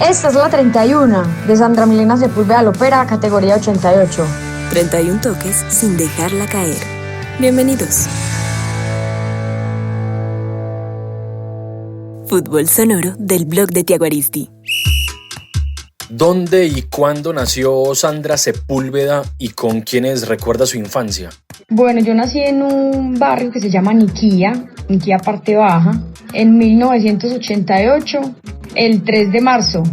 Esta es la 31 de Sandra Milena Sepúlveda Lopera, categoría 88. 31 toques sin dejarla caer. Bienvenidos. Fútbol sonoro del blog de Tiago Aristi. ¿Dónde y cuándo nació Sandra Sepúlveda y con quiénes recuerda su infancia? Bueno, yo nací en un barrio que se llama Niquía Parte Baja, en 1988, el 3 de marzo,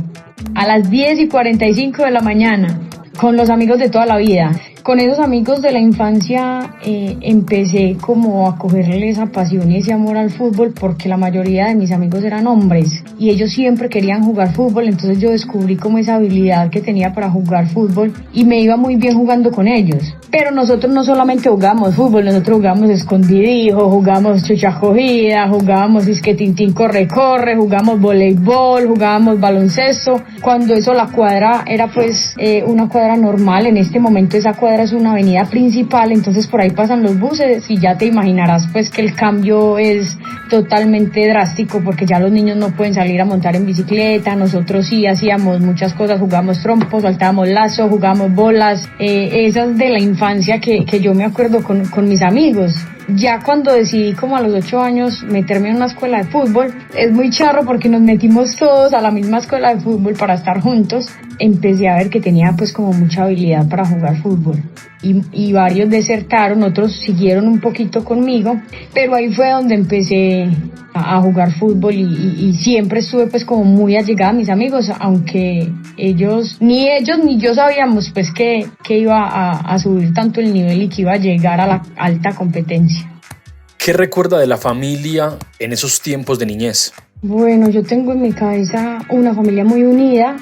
a las 10:45 de la mañana, con los amigos de toda la vida. Con esos amigos de la infancia empecé como a cogerle esa pasión y ese amor al fútbol, porque la mayoría de mis amigos eran hombres y ellos siempre querían jugar fútbol. Entonces yo descubrí como esa habilidad que tenía para jugar fútbol y me iba muy bien jugando con ellos. Pero nosotros no solamente jugábamos fútbol, nosotros jugábamos escondidijo, jugábamos chucha cogida, jugábamos disque tintín corre, jugábamos voleibol, jugábamos baloncesto. Cuando eso la cuadra era pues una cuadra normal. En este momento esa cuadra es una avenida principal, entonces por ahí pasan los buses y ya te imaginarás pues que el cambio es totalmente drástico, porque ya los niños no pueden salir a montar en bicicleta. Nosotros sí hacíamos muchas cosas, jugábamos trompo, saltábamos lazo, jugábamos bolas, esas de la infancia que yo me acuerdo con mis amigos. Ya cuando decidí como a los 8 años meterme en una escuela de fútbol, es muy charro porque nos metimos todos a la misma escuela de fútbol para estar juntos. Empecé a ver que tenía pues como mucha habilidad para jugar fútbol y varios desertaron, otros siguieron un poquito conmigo, pero ahí fue donde empecé a jugar fútbol y siempre estuve pues como muy allegada a mis amigos, aunque ni ellos ni yo sabíamos pues que iba a subir tanto el nivel y que iba a llegar a la alta competencia. ¿Qué recuerda de la familia en esos tiempos de niñez? Bueno, yo tengo en mi cabeza una familia muy unida.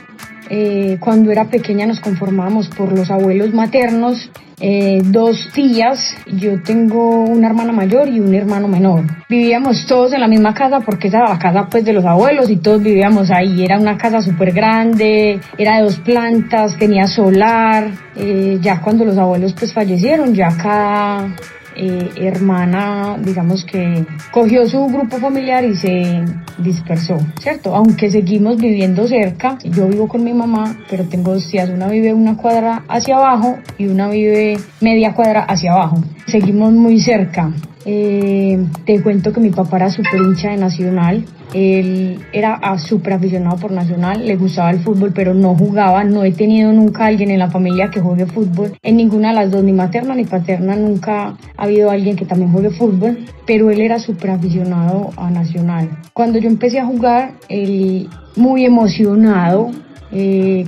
Cuando era pequeña nos conformábamos por los abuelos maternos, 2 tías. Yo tengo una hermana mayor y un hermano menor. Vivíamos todos en la misma casa porque esa era la casa pues de los abuelos y todos vivíamos ahí. Era una casa súper grande, era de 2 plantas, tenía solar. Ya cuando los abuelos pues fallecieron, ya cada hermana, digamos que cogió su grupo familiar y se dispersó, ¿cierto? Aunque seguimos viviendo cerca. Yo vivo con mi mamá, pero tengo 2 tías, una vive una cuadra hacia abajo y una vive media cuadra hacia abajo. Seguimos muy cerca. Te cuento que mi papá era súper hincha de Nacional. Él era súper aficionado por Nacional, le gustaba el fútbol, pero no jugaba. No he tenido nunca alguien en la familia que juegue fútbol. En ninguna de las dos, ni materna ni paterna, nunca ha habido alguien que también juegue fútbol, pero él era súper aficionado a Nacional. Cuando yo empecé a jugar, él muy emocionado,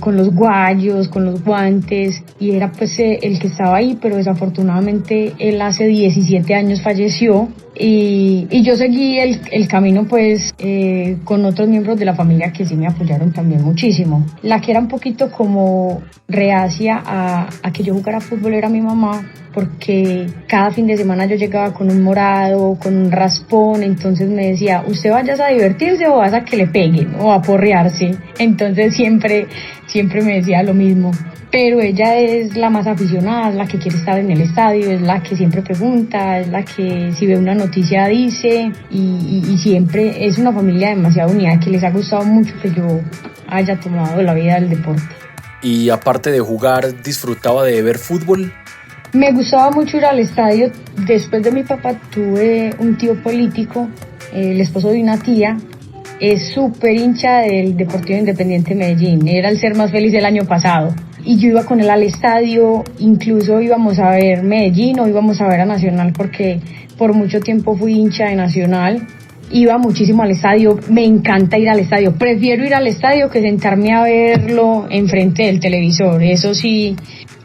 con los guayos, con los guantes, y era pues el que estaba ahí, pero desafortunadamente él hace 17 años falleció y yo seguí el camino pues con otros miembros de la familia que sí me apoyaron también muchísimo. La que era un poquito como reacia a que yo jugara fútbol era mi mamá, porque cada fin de semana yo llegaba con un morado, con un raspón. Entonces me decía, ¿usted vayas a divertirse o vas a que le peguen o a porrearse? Entonces siempre me decía lo mismo. Pero ella es la más aficionada, es la que quiere estar en el estadio, es la que siempre pregunta, es la que si ve una noticia dice, y siempre es una familia demasiado unida, que les ha gustado mucho que yo haya tomado la vida del deporte. Y aparte de jugar, ¿disfrutaba de ver fútbol? Me gustaba mucho ir al estadio. Después de mi papá tuve un tío político, el esposo de una tía. Es súper hincha del Deportivo Independiente Medellín. Era el ser más feliz del año pasado. Y yo iba con él al estadio, incluso íbamos a ver Medellín o íbamos a ver a Nacional, porque por mucho tiempo fui hincha de Nacional. Iba muchísimo al estadio, me encanta ir al estadio. Prefiero ir al estadio que sentarme a verlo enfrente del televisor, eso sí.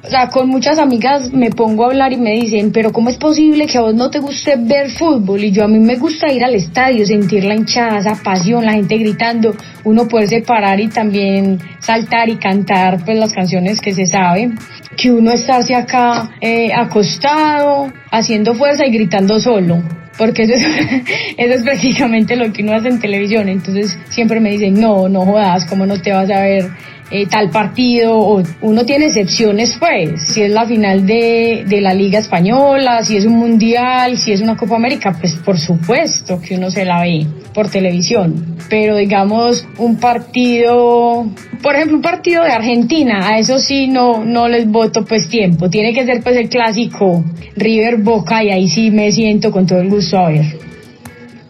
O sea, con muchas amigas me pongo a hablar y me dicen, pero ¿cómo es posible que a vos no te guste ver fútbol? Y yo, a mí me gusta ir al estadio, sentir la hinchada, esa pasión, la gente gritando, uno poderse parar y también saltar y cantar pues las canciones que se sabe, que uno estarse acá acostado, haciendo fuerza y gritando solo. Porque eso es prácticamente lo que uno hace en televisión. Entonces siempre me dicen, no jodas, ¿cómo no te vas a ver tal partido, o uno tiene excepciones pues, si es la final de la Liga Española, si es un Mundial, si es una Copa América, pues por supuesto que uno se la ve por televisión, pero digamos un partido, por ejemplo un partido de Argentina, a eso sí no les voto pues tiempo, tiene que ser pues el clásico River Boca y ahí sí me siento con todo el gusto a ver.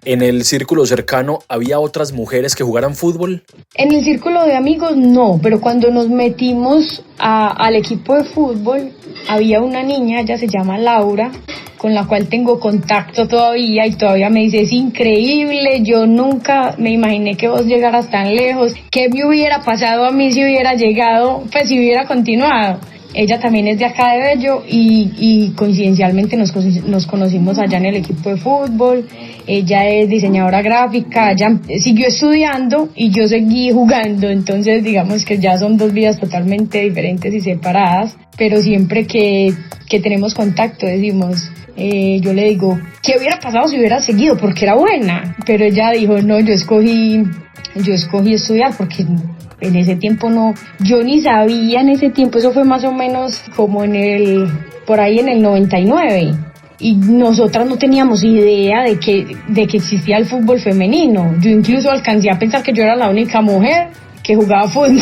¿En el círculo cercano había otras mujeres que jugaran fútbol? En el círculo de amigos no, pero cuando nos metimos al equipo de fútbol, había una niña, ella se llama Laura, con la cual tengo contacto todavía y todavía me dice, es increíble, yo nunca me imaginé que vos llegaras tan lejos, ¿qué me hubiera pasado a mí si hubiera llegado, pues si hubiera continuado? Ella también es de acá de Bello y coincidencialmente nos conocimos allá en el equipo de fútbol. Ella es diseñadora gráfica, ella siguió estudiando y yo seguí jugando, entonces digamos que ya son dos vidas totalmente diferentes y separadas, pero siempre que tenemos contacto decimos, yo le digo, ¿qué hubiera pasado si hubiera seguido? Porque era buena, pero ella dijo, no, yo escogí estudiar porque en ese tiempo yo ni sabía en ese tiempo, eso fue más o menos como por ahí en el 99. Y nosotras no teníamos idea de que existía el fútbol femenino. Yo incluso alcancé a pensar que yo era la única mujer que jugaba fútbol.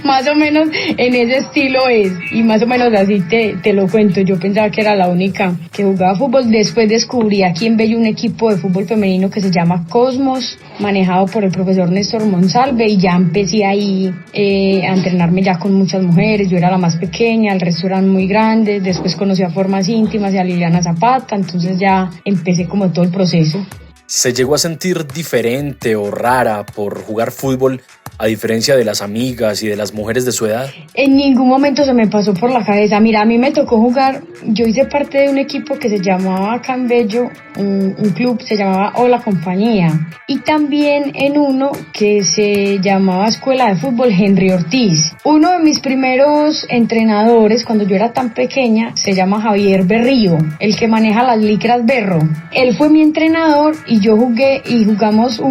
Más o menos en ese estilo es, y más o menos así te lo cuento. Yo pensaba que era la única que jugaba fútbol. Después descubrí aquí en Bello un equipo de fútbol femenino que se llama Cosmos, manejado por el profesor Néstor Monsalve, y ya empecé ahí a entrenarme ya con muchas mujeres. Yo era la más pequeña, el resto eran muy grandes. Después conocí a Formas Íntimas y a Liliana Zapata, entonces ya empecé como todo el proceso. ¿Se llegó a sentir diferente o rara por jugar fútbol a diferencia de las amigas y de las mujeres de su edad? En ningún momento se me pasó por la cabeza. Mira, a mí me tocó jugar, yo hice parte de un equipo que se llamaba acá en Bello, un club se llamaba Hola Compañía, y también en uno que se llamaba Escuela de Fútbol Henry Ortiz. Uno de mis primeros entrenadores cuando yo era tan pequeña se llama Javier Berrío, el que maneja las licras Berro. Él fue mi entrenador y yo jugué y jugamos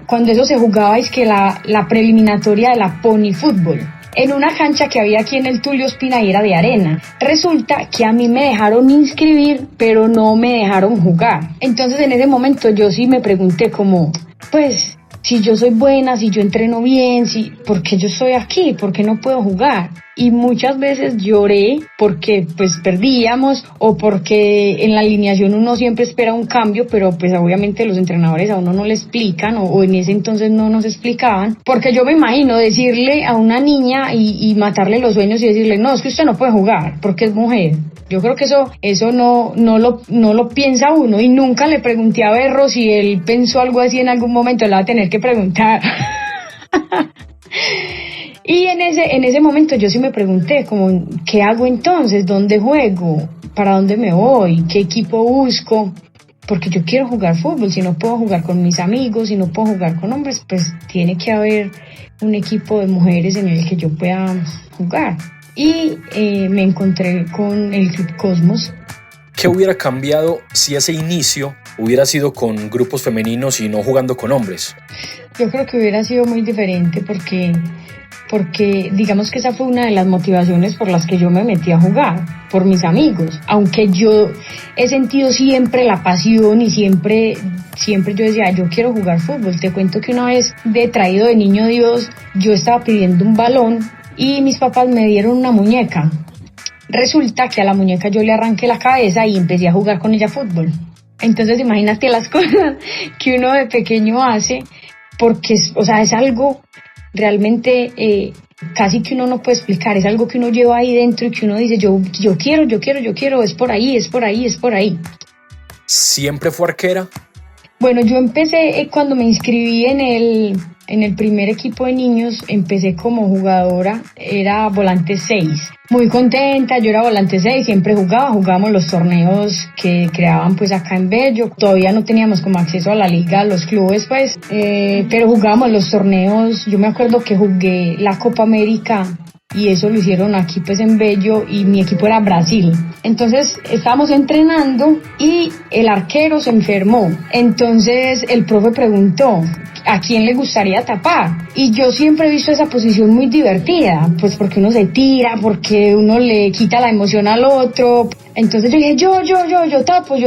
cuando eso se jugaba es que la preliminatoria de la Pony Fútbol, en una cancha que había aquí en el Tulio Espina y era de arena. Resulta que a mí me dejaron inscribir, pero no me dejaron jugar. Entonces en ese momento yo sí me pregunté como, pues, si yo soy buena, si yo entreno bien, ¿por qué yo estoy aquí? ¿Por qué no puedo jugar? Y muchas veces lloré porque pues perdíamos o porque en la alineación uno siempre espera un cambio, pero pues obviamente los entrenadores a uno no le explican o en ese entonces no nos explicaban, porque yo me imagino decirle a una niña y matarle los sueños y decirle, no, es que usted no puede jugar porque es mujer. Yo creo que eso no lo piensa uno, y nunca le pregunté a Berro si él pensó algo así en algún momento, le va a tener que preguntar. Y en ese momento yo sí me pregunté como, ¿qué hago entonces? ¿Dónde juego? ¿Para dónde me voy? ¿Qué equipo busco? Porque yo quiero jugar fútbol, si no puedo jugar con mis amigos, si no puedo jugar con hombres, pues tiene que haber un equipo de mujeres en el que yo pueda jugar. Y me encontré con el Club Cosmos. ¿Qué hubiera cambiado si ese inicio hubiera sido con grupos femeninos y no jugando con hombres? Yo creo que hubiera sido muy diferente porque digamos que esa fue una de las motivaciones por las que yo me metí a jugar, por mis amigos. Aunque yo he sentido siempre la pasión y siempre yo decía, yo quiero jugar fútbol. Te cuento que una vez traído de niño Dios, yo estaba pidiendo un balón y mis papás me dieron una muñeca. Resulta que a la muñeca yo le arranqué la cabeza y empecé a jugar con ella fútbol. Entonces imagínate las cosas que uno de pequeño hace, porque es algo realmente casi que uno no puede explicar, es algo que uno lleva ahí dentro y que uno dice, yo quiero, es por ahí. ¿Siempre fue arquera? Bueno, yo empecé cuando me inscribí en el primer equipo de niños, empecé como jugadora, era volante 6. Muy contenta, yo era volante 6, siempre jugábamos los torneos que creaban pues acá en Bello. Todavía no teníamos como acceso a la liga, a los clubes pues, pero jugábamos los torneos. Yo me acuerdo que jugué la Copa América y eso lo hicieron aquí pues en Bello, y mi equipo era Brasil. Entonces estábamos entrenando y el arquero se enfermó. Entonces el profe preguntó ¿a quién le gustaría tapar? Y yo siempre he visto esa posición muy divertida, pues porque uno se tira, porque uno le quita la emoción al otro. Entonces yo dije, yo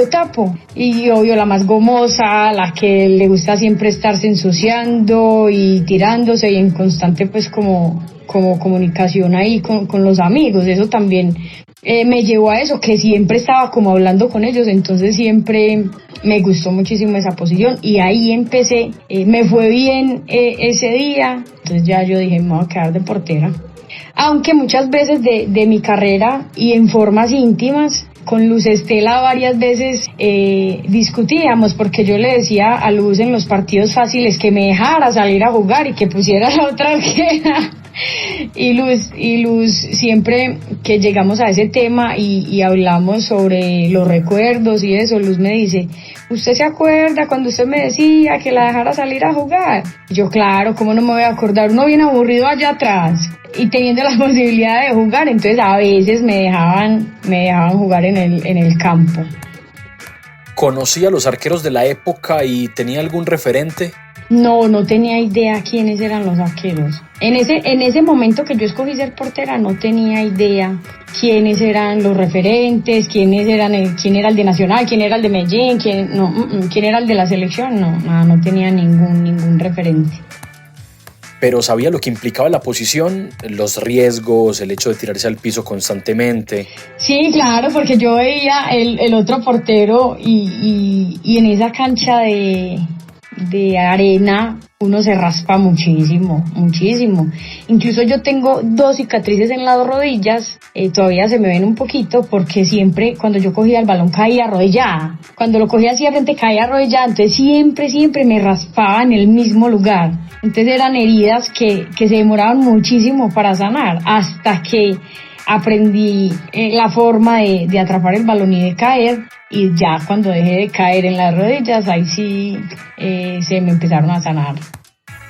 tapo. Y obvio la más gomosa, la que le gusta siempre estarse ensuciando y tirándose y en constante pues como comunicación ahí con los amigos. Eso también me llevó a eso, que siempre estaba como hablando con ellos, entonces siempre me gustó muchísimo esa posición y ahí empecé, me fue bien ese día, entonces ya yo dije, me voy a quedar de portera. Aunque muchas veces de mi carrera y en formas íntimas, con Luz Estela varias veces discutíamos, porque yo le decía a Luz en los partidos fáciles que me dejara salir a jugar y que pusiera la otra arquera. Y Luz siempre que llegamos a ese tema y hablamos sobre los recuerdos y eso, Luz me dice, ¿usted se acuerda cuando usted me decía que la dejara salir a jugar? Y yo, claro, ¿cómo no me voy a acordar? Uno bien aburrido allá atrás y teniendo la posibilidad de jugar, entonces a veces me dejaban jugar en el campo. ¿Conocía a los arqueros de la época y tenía algún referente? No tenía idea quiénes eran los arqueros. En ese momento que yo escogí ser portera no tenía idea quiénes eran los referentes, quién era el de Nacional, quién era el de Medellín, quién era el de la selección. No tenía ningún referente. Pero sabía lo que implicaba la posición, los riesgos, el hecho de tirarse al piso constantemente. Sí, claro, porque yo veía el otro portero y en esa cancha de arena uno se raspa muchísimo. Incluso yo tengo 2 cicatrices en las rodillas, todavía se me ven un poquito porque siempre cuando yo cogía el balón caía arrodillada. Cuando lo cogía hacia frente caía arrodillada, entonces siempre me raspaba en el mismo lugar. Entonces eran heridas que se demoraban muchísimo para sanar, hasta que aprendí la forma de atrapar el balón y de caer. Y ya cuando dejé de caer en las rodillas, ahí sí se me empezaron a sanar.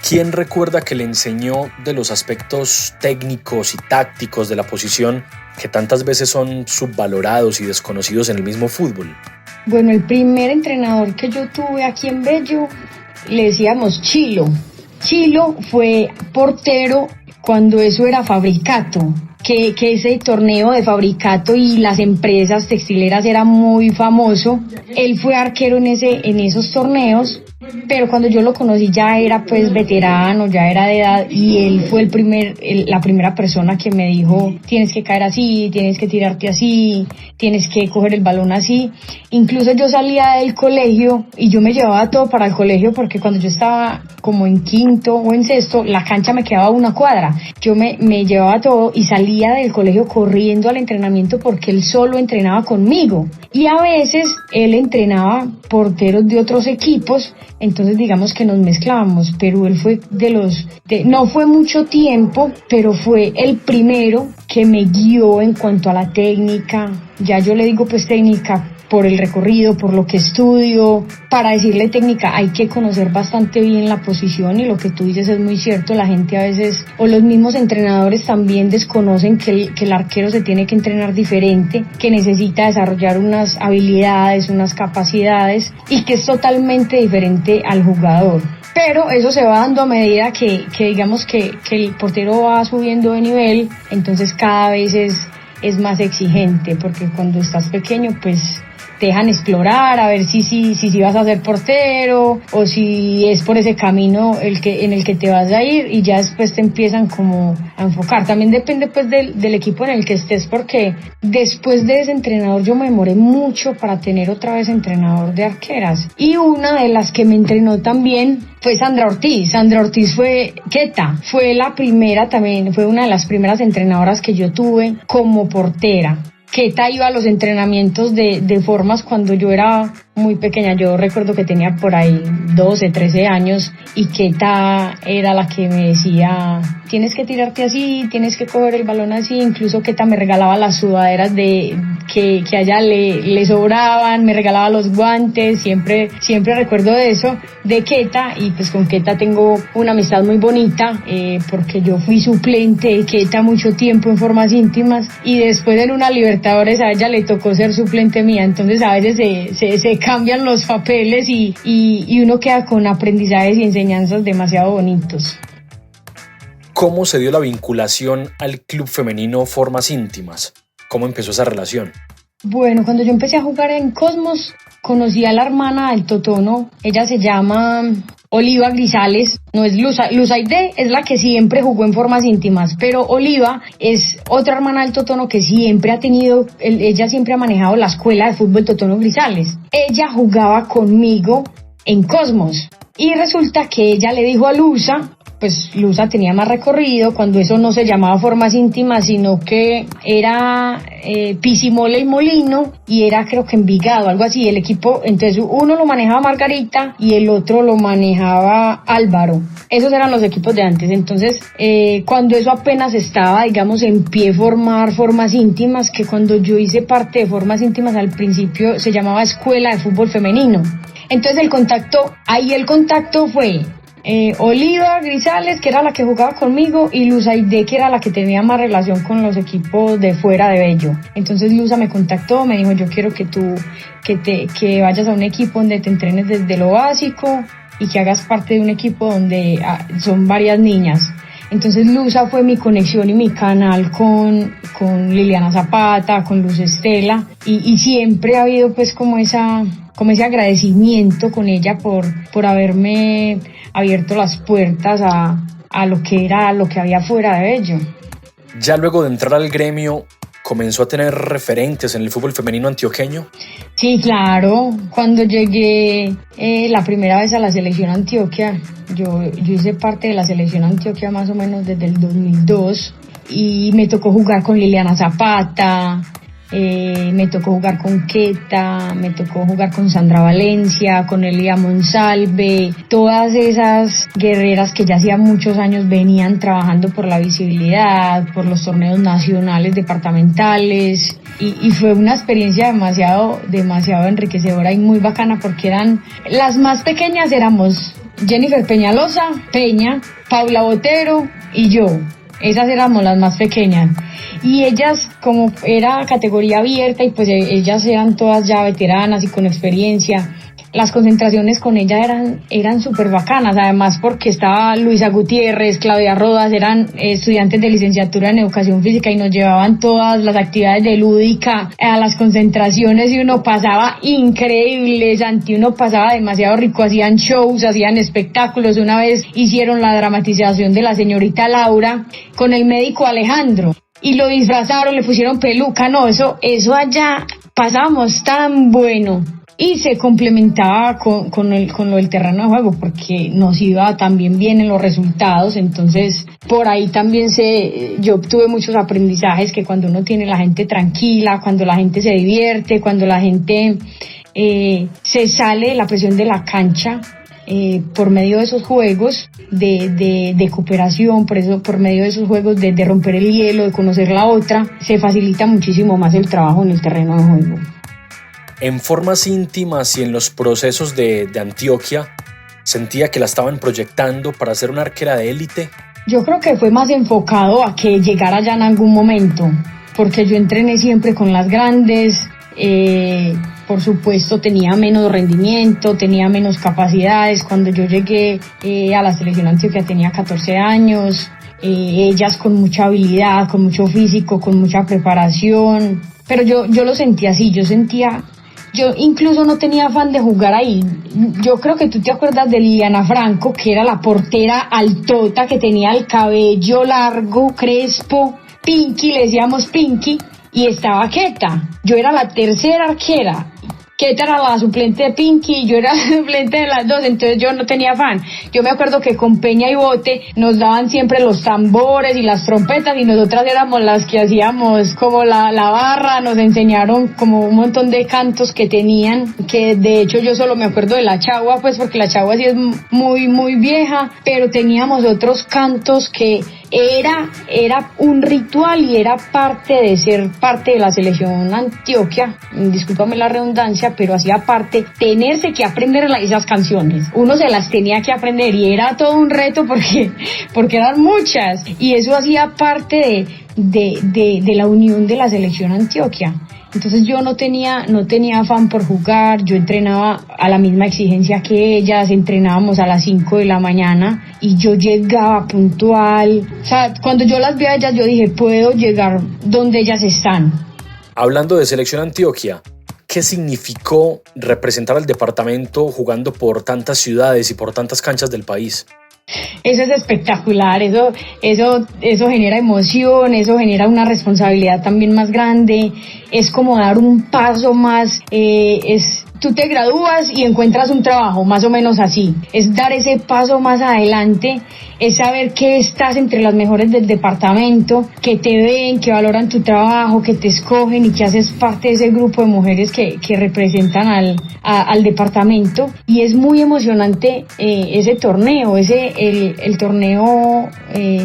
¿Quién recuerda que le enseñó de los aspectos técnicos y tácticos de la posición que tantas veces son subvalorados y desconocidos en el mismo fútbol? Bueno, el primer entrenador que yo tuve aquí en Bello le decíamos Chilo. Chilo fue portero cuando eso era Fabricato. Que ese torneo de Fabricato y las empresas textileras era muy famoso. Él fue arquero en esos torneos, pero cuando yo lo conocí ya era pues veterano, ya era de edad, y él fue la primera persona que me dijo, tienes que caer así, tienes que tirarte así, tienes que coger el balón así. Incluso yo salía del colegio y yo me llevaba todo para el colegio, porque cuando yo estaba como en quinto o en sexto, la cancha me quedaba a 1 cuadra. Yo me llevaba todo y salía del colegio corriendo al entrenamiento porque él solo entrenaba conmigo. Y a veces él entrenaba porteros de otros equipos, entonces digamos que nos mezclábamos, pero él fue no fue mucho tiempo, pero fue el primero que me guió en cuanto a la técnica. Ya yo le digo pues técnica por el recorrido, por lo que estudio. Para decirle técnica hay que conocer bastante bien la posición, y lo que tú dices es muy cierto. La gente a veces, o los mismos entrenadores también, desconocen que el arquero se tiene que entrenar diferente, que necesita desarrollar unas habilidades, unas capacidades, y que es totalmente diferente al jugador. Pero eso se va dando a medida que digamos que el portero va subiendo de nivel, entonces cada vez es más exigente, porque cuando estás pequeño pues te dejan explorar a ver si vas a ser portero o si es por ese camino en el que te vas a ir, y ya después te empiezan como a enfocar. También depende pues del equipo en el que estés, porque después de ese entrenador yo me demoré mucho para tener otra vez entrenador de arqueras, y una de las que me entrenó también fue Sandra Ortiz. Sandra Ortiz fue la primera, también fue una de las primeras entrenadoras que yo tuve como portera. Queta iba a los entrenamientos de formas cuando yo era muy pequeña. Yo recuerdo que tenía por ahí 12, 13 años y Keta era la que me decía, tienes que tirarte así, tienes que coger el balón así. Incluso Keta me regalaba las sudaderas que a ella le sobraban, me regalaba los guantes, siempre recuerdo de eso, de Keta. Y pues con Keta tengo una amistad muy bonita, porque yo fui suplente de Keta mucho tiempo en Formas Íntimas y después en una Libertadores a ella le tocó ser suplente mía. Entonces a veces se cambian los papeles y uno queda con aprendizajes y enseñanzas demasiado bonitos. ¿Cómo se dio la vinculación al club femenino Formas Íntimas? ¿Cómo empezó esa relación? Bueno, cuando yo empecé a jugar en Cosmos, conocí a la hermana del Totono. Ella se llama Oliva Grisales, no es Luzaide, es la que siempre jugó en Formas Íntimas, pero Oliva es otra hermana del Totono que siempre ha tenido, ella siempre ha manejado la escuela de fútbol Totono Grisales. Ella jugaba conmigo en Cosmos y resulta que ella le dijo a Luza, pues Luza tenía más recorrido cuando eso no se llamaba Formas Íntimas, sino que era Pisimole y Molino, y era creo que Envigado, algo así, el equipo. Entonces uno lo manejaba Margarita y el otro lo manejaba Álvaro. Esos eran los equipos de antes. Entonces cuando eso apenas estaba, digamos, en pie formar Formas Íntimas, que cuando yo hice parte de Formas Íntimas al principio se llamaba Escuela de Fútbol Femenino. Entonces el contacto fue Oliva Grisales, que era la que jugaba conmigo, y Luzaide, que era la que tenía más relación con los equipos de fuera de Bello. Entonces Luza me contactó, me dijo, yo quiero que tú que vayas a un equipo donde te entrenes desde lo básico y que hagas parte de un equipo donde son varias niñas. Entonces Luza fue mi conexión y mi canal con Liliana Zapata, con Luz Estela, y siempre ha habido pues como ese agradecimiento con ella por haberme abierto las puertas a lo que había fuera de Bello. Ya luego de entrar al gremio, ¿comenzó a tener referentes en el fútbol femenino antioqueño? Sí, claro. Cuando llegué la primera vez a la selección Antioquia, yo hice parte de la selección Antioquia más o menos desde el 2002 y me tocó jugar con Liliana Zapata, me tocó jugar con Keta, me tocó jugar con Sandra Valencia, con Elia Monsalve, todas esas guerreras que ya hacía muchos años venían trabajando por la visibilidad, por los torneos nacionales, departamentales, y fue una experiencia demasiado enriquecedora y muy bacana, porque eran las más pequeñas, éramos Jennifer Peñalosa, Peña, Paula Botero y yo. Esas éramos las más pequeñas. Y ellas, como era categoría abierta y pues ellas eran todas ya veteranas y con experiencia, las concentraciones con ellas eran súper bacanas, además porque estaba Luisa Gutiérrez, Claudia Rodas, eran estudiantes de licenciatura en educación física y nos llevaban todas las actividades de lúdica a las concentraciones y uno pasaba increíble, Santi, uno pasaba demasiado rico, hacían shows, hacían espectáculos. Una vez hicieron la dramatización de la señorita Laura con el médico Alejandro y lo disfrazaron, le pusieron peluca, no, eso allá pasábamos tan bueno. Y se complementaba con lo del terreno de juego, porque nos iba también bien en los resultados. Entonces por ahí también yo obtuve muchos aprendizajes, que cuando uno tiene la gente tranquila, cuando la gente se divierte, cuando la gente se sale de la presión de la cancha, por medio de esos juegos de cooperación, por medio de esos juegos de romper el hielo, de conocer la otra, se facilita muchísimo más el trabajo en el terreno de juego. En Formas Íntimas y en los procesos de Antioquia, ¿sentía que la estaban proyectando para ser una arquera de élite? Yo creo que fue más enfocado a que llegara ya en algún momento, porque yo entrené siempre con las grandes, por supuesto tenía menos rendimiento, tenía menos capacidades. Cuando yo llegué a la selección Antioquia tenía 14 años, ellas con mucha habilidad, con mucho físico, con mucha preparación, pero yo lo sentía así, yo incluso no tenía afán de jugar ahí. Yo creo que tú te acuerdas de Liliana Franco, que era la portera altota, que tenía el cabello largo, crespo, Pinky, le decíamos Pinky, y estaba Keta. Yo era la tercera arquera. Keta era la suplente de Pinky, yo era la suplente de las dos, entonces yo no tenía afán. Yo me acuerdo que con Peña y Bote nos daban siempre los tambores y las trompetas y nosotras éramos las que hacíamos como la barra, nos enseñaron como un montón de cantos que tenían, que de hecho yo solo me acuerdo de la chagua, pues porque la chagua sí es muy, muy vieja, pero teníamos otros cantos que era un ritual y era parte de ser parte de la selección Antioquia, discúlpame la redundancia, pero hacía parte tenerse que aprender esas canciones, uno se las tenía que aprender y era todo un reto porque eran muchas y eso hacía parte de la unión de la selección Antioquia. Entonces yo no tenía afán por jugar, yo entrenaba a la misma exigencia que ellas, entrenábamos a las 5 de la mañana y yo llegaba puntual. O sea, cuando yo las vi a ellas yo dije, puedo llegar donde ellas están. Hablando de Selección Antioquia, ¿qué significó representar al departamento jugando por tantas ciudades y por tantas canchas del país? Eso es espectacular, eso genera emoción, eso genera una responsabilidad también más grande, es como dar un paso más, tú te gradúas y encuentras un trabajo, más o menos así, es dar ese paso más adelante, es saber que estás entre las mejores del departamento, que te ven, que valoran tu trabajo, que te escogen y que haces parte de ese grupo de mujeres que representan al departamento, y es muy emocionante ese torneo, el torneo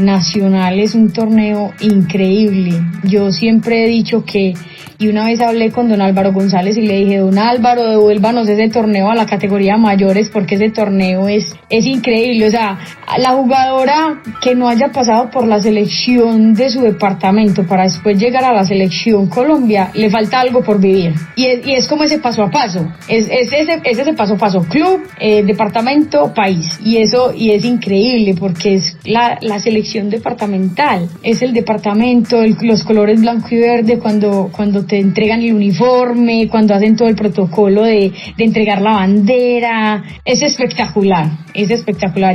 nacional es un torneo increíble. Yo siempre he dicho que, y una vez hablé con don Álvaro González y le dije, don Álvaro, devuélvanos ese torneo a la categoría mayores porque ese torneo es increíble. O sea, la jugadora que no haya pasado por la selección de su departamento para después llegar a la selección Colombia, le falta algo por vivir. Y es como ese paso a paso. Es ese paso a paso. Club, departamento, país. Y es increíble porque es la selección departamental. Es el departamento, los colores blanco y verde cuando te entregan el uniforme, cuando hacen todo el protocolo de entregar la bandera, es espectacular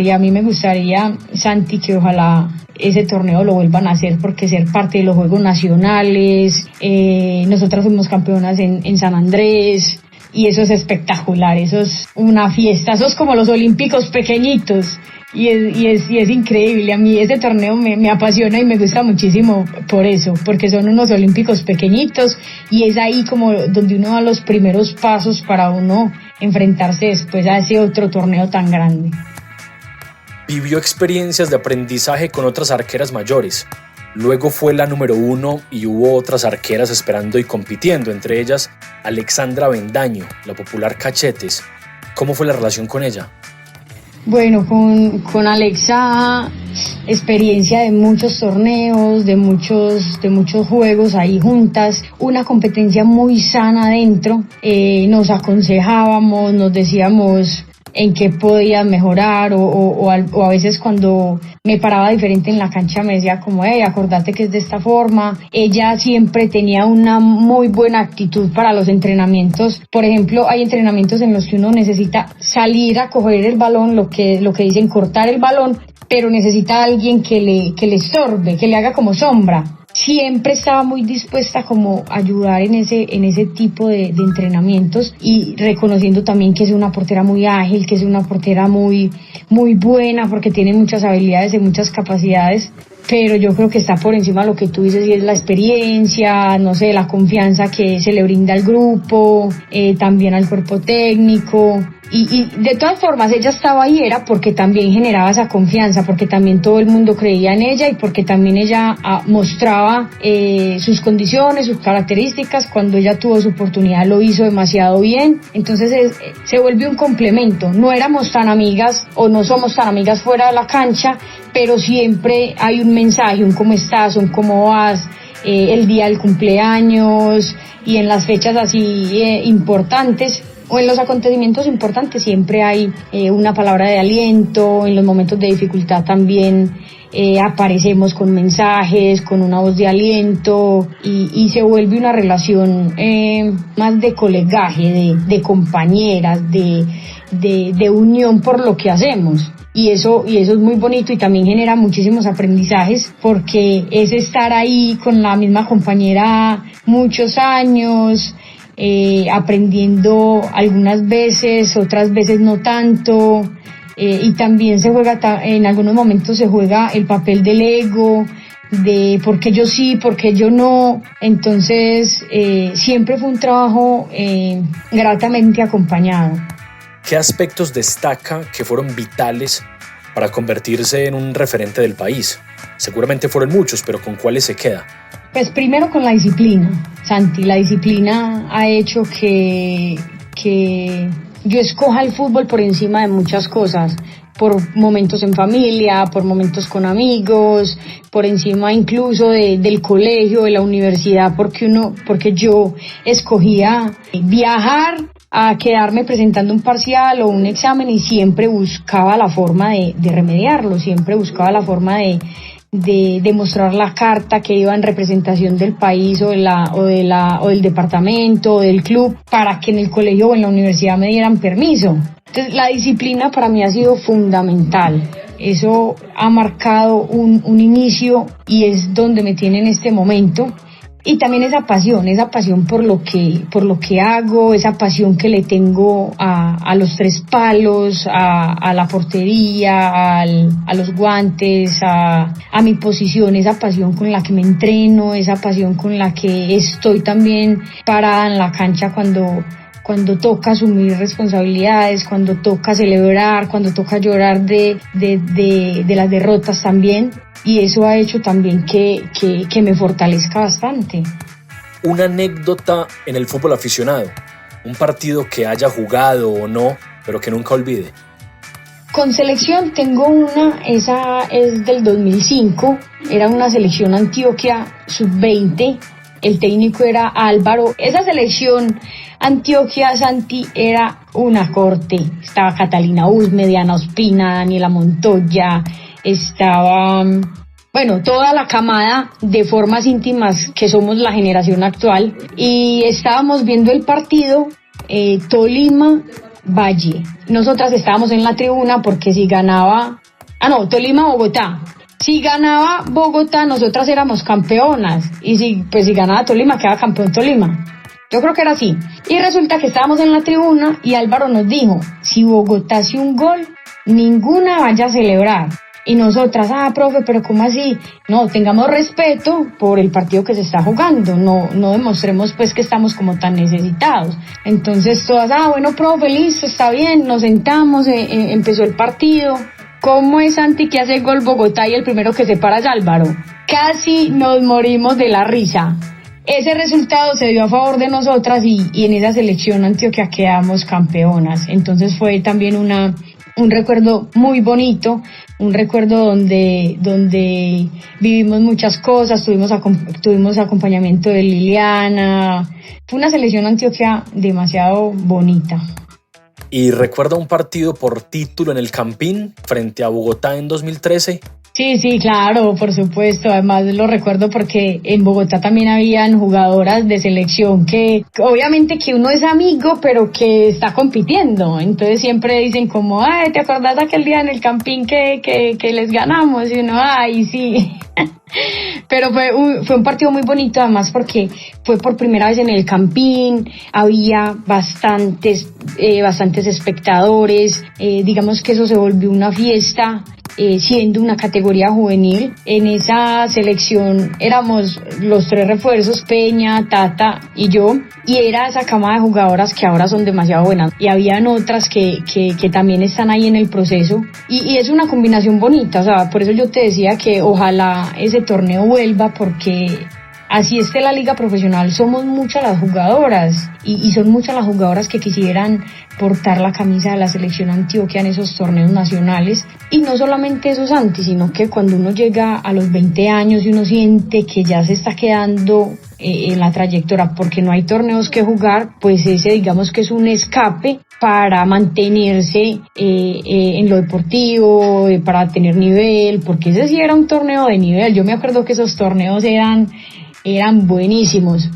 y a mí me gustaría, Santi, que ojalá ese torneo lo vuelvan a hacer porque ser parte de los Juegos Nacionales, nosotras fuimos campeonas en San Andrés y eso es espectacular, eso es una fiesta, eso es como los olímpicos pequeñitos. Y es increíble, a mí ese torneo me apasiona y me gusta muchísimo por eso, porque son unos olímpicos pequeñitos y es ahí como donde uno da los primeros pasos para uno enfrentarse después a ese otro torneo tan grande. Vivió experiencias de aprendizaje con otras arqueras mayores, luego fue la número 1 y hubo otras arqueras esperando y compitiendo, entre ellas Alexandra Bendaño, la popular Cachetes. ¿Cómo fue la relación con ella? Bueno, con Alexa, experiencia de muchos torneos, de muchos juegos ahí juntas, una competencia muy sana adentro, nos aconsejábamos, nos decíamos en qué podía mejorar o a veces cuando me paraba diferente en la cancha me decía como, acordate que es de esta forma. Ella siempre tenía una muy buena actitud para los entrenamientos. Por ejemplo, hay entrenamientos en los que uno necesita salir a coger el balón, lo que dicen cortar el balón, pero necesita a alguien que le estorbe, que le haga como sombra. Siempre estaba muy dispuesta como a ayudar en ese tipo de entrenamientos y reconociendo también que es una portera muy ágil, que es una portera muy, muy buena porque tiene muchas habilidades y muchas capacidades, pero yo creo que está por encima de lo que tú dices y es la experiencia, no sé, la confianza que se le brinda al grupo, también al cuerpo técnico. Y de todas formas ella estaba ahí era porque también generaba esa confianza, porque también todo el mundo creía en ella y porque también ella mostraba sus condiciones, sus características. Cuando ella tuvo su oportunidad lo hizo demasiado bien, entonces se volvió un complemento. No éramos tan amigas o no somos tan amigas fuera de la cancha, pero siempre hay un mensaje, un cómo estás, un cómo vas, el día del cumpleaños y en las fechas así importantes o en los acontecimientos importantes siempre hay una palabra de aliento. En los momentos de dificultad también aparecemos con mensajes, con una voz de aliento y se vuelve una relación más de colegaje, de compañeras, de unión por lo que hacemos. Y eso es muy bonito y también genera muchísimos aprendizajes porque es estar ahí con la misma compañera muchos años, aprendiendo algunas veces, otras veces no tanto, y también se juega, en algunos momentos se juega el papel del ego, de por qué yo sí, por qué yo no. Entonces siempre fue un trabajo gratamente acompañado. ¿Qué aspectos destaca que fueron vitales para convertirse en un referente del país? Seguramente fueron muchos, pero ¿con cuáles se queda? Pues primero con la disciplina, Santi. La disciplina ha hecho que yo escoja el fútbol por encima de muchas cosas, por momentos en familia, por momentos con amigos, por encima incluso del colegio, de la universidad, porque yo escogía viajar a quedarme presentando un parcial o un examen y siempre buscaba la forma de remediarlo, siempre buscaba la forma de mostrar la carta que iba en representación del país o del departamento o del club para que en el colegio o en la universidad me dieran permiso. Entonces la disciplina para mí ha sido fundamental. Eso ha marcado un inicio y es donde me tiene en este momento. Y también esa pasión por lo que hago, esa pasión que le tengo a los tres palos, a la portería, a los guantes, a mi posición, esa pasión con la que me entreno, esa pasión con la que estoy también parada en la cancha cuando toca asumir responsabilidades, cuando toca celebrar, cuando toca llorar de las derrotas también. Y eso ha hecho también que me fortalezca bastante. Una anécdota en el fútbol aficionado, un partido que haya jugado o no, pero que nunca olvide. Con selección tengo una, esa es del 2005, era una selección Antioquia sub-20, el técnico era Álvaro. Esa selección Antioquia, Santi, era una corte. Estaba Catalina Usme, Diana Ospina, Daniela Montoya, estaba, toda la camada de formas íntimas que somos la generación actual, y estábamos viendo el partido Tolima-Valle. Nosotras estábamos en la tribuna porque si ganaba, Tolima-Bogotá. Si ganaba Bogotá, nosotras éramos campeonas, y si ganaba Tolima, quedaba campeón Tolima. Yo creo que era así. Y resulta que estábamos en la tribuna y Álvaro nos dijo, si Bogotá hace un gol, ninguna vaya a celebrar. Y nosotras, profe, pero ¿cómo así? No, tengamos respeto por el partido que se está jugando, no demostremos pues que estamos como tan necesitados. Entonces todas, bueno, profe, listo, está bien, nos sentamos, empezó el partido. ¿Cómo es, Santi, que hace gol Bogotá y el primero que se para es Álvaro? Casi nos morimos de la risa. Ese resultado se dio a favor de nosotras y en esa selección Antioquia quedamos campeonas. Entonces fue también un recuerdo muy bonito, un recuerdo donde vivimos muchas cosas, tuvimos acompañamiento de Liliana. Fue una selección Antioquia demasiado bonita. ¿Y recuerda un partido por título en el Campín frente a Bogotá en 2013? Sí, claro, por supuesto. Además lo recuerdo porque en Bogotá también habían jugadoras de selección que obviamente que uno es amigo, pero que está compitiendo. Entonces siempre dicen como, ¿te acordás de aquel día en el Campín que les ganamos? Y uno, sí. Pero fue un partido muy bonito, además porque fue por primera vez en el Campín, había bastantes espectadores, digamos que eso se volvió una fiesta. Siendo una categoría juvenil, en esa selección éramos los tres refuerzos, Peña, Tata y yo, y era esa cama de jugadoras que ahora son demasiado buenas, y habían otras que también están ahí en el proceso, y es una combinación bonita, o sea, por eso yo te decía que ojalá ese torneo vuelva, porque así esté la liga profesional, somos muchas las jugadoras y son muchas las jugadoras que quisieran portar la camisa de la selección Antioquia en esos torneos nacionales. Y no solamente eso, Santi, sino que cuando uno llega a los 20 años y uno siente que ya se está quedando en la trayectoria porque no hay torneos que jugar, pues ese digamos que es un escape para mantenerse en lo deportivo, para tener nivel, porque ese sí era un torneo de nivel. Yo me acuerdo que esos torneos eran buenísimos.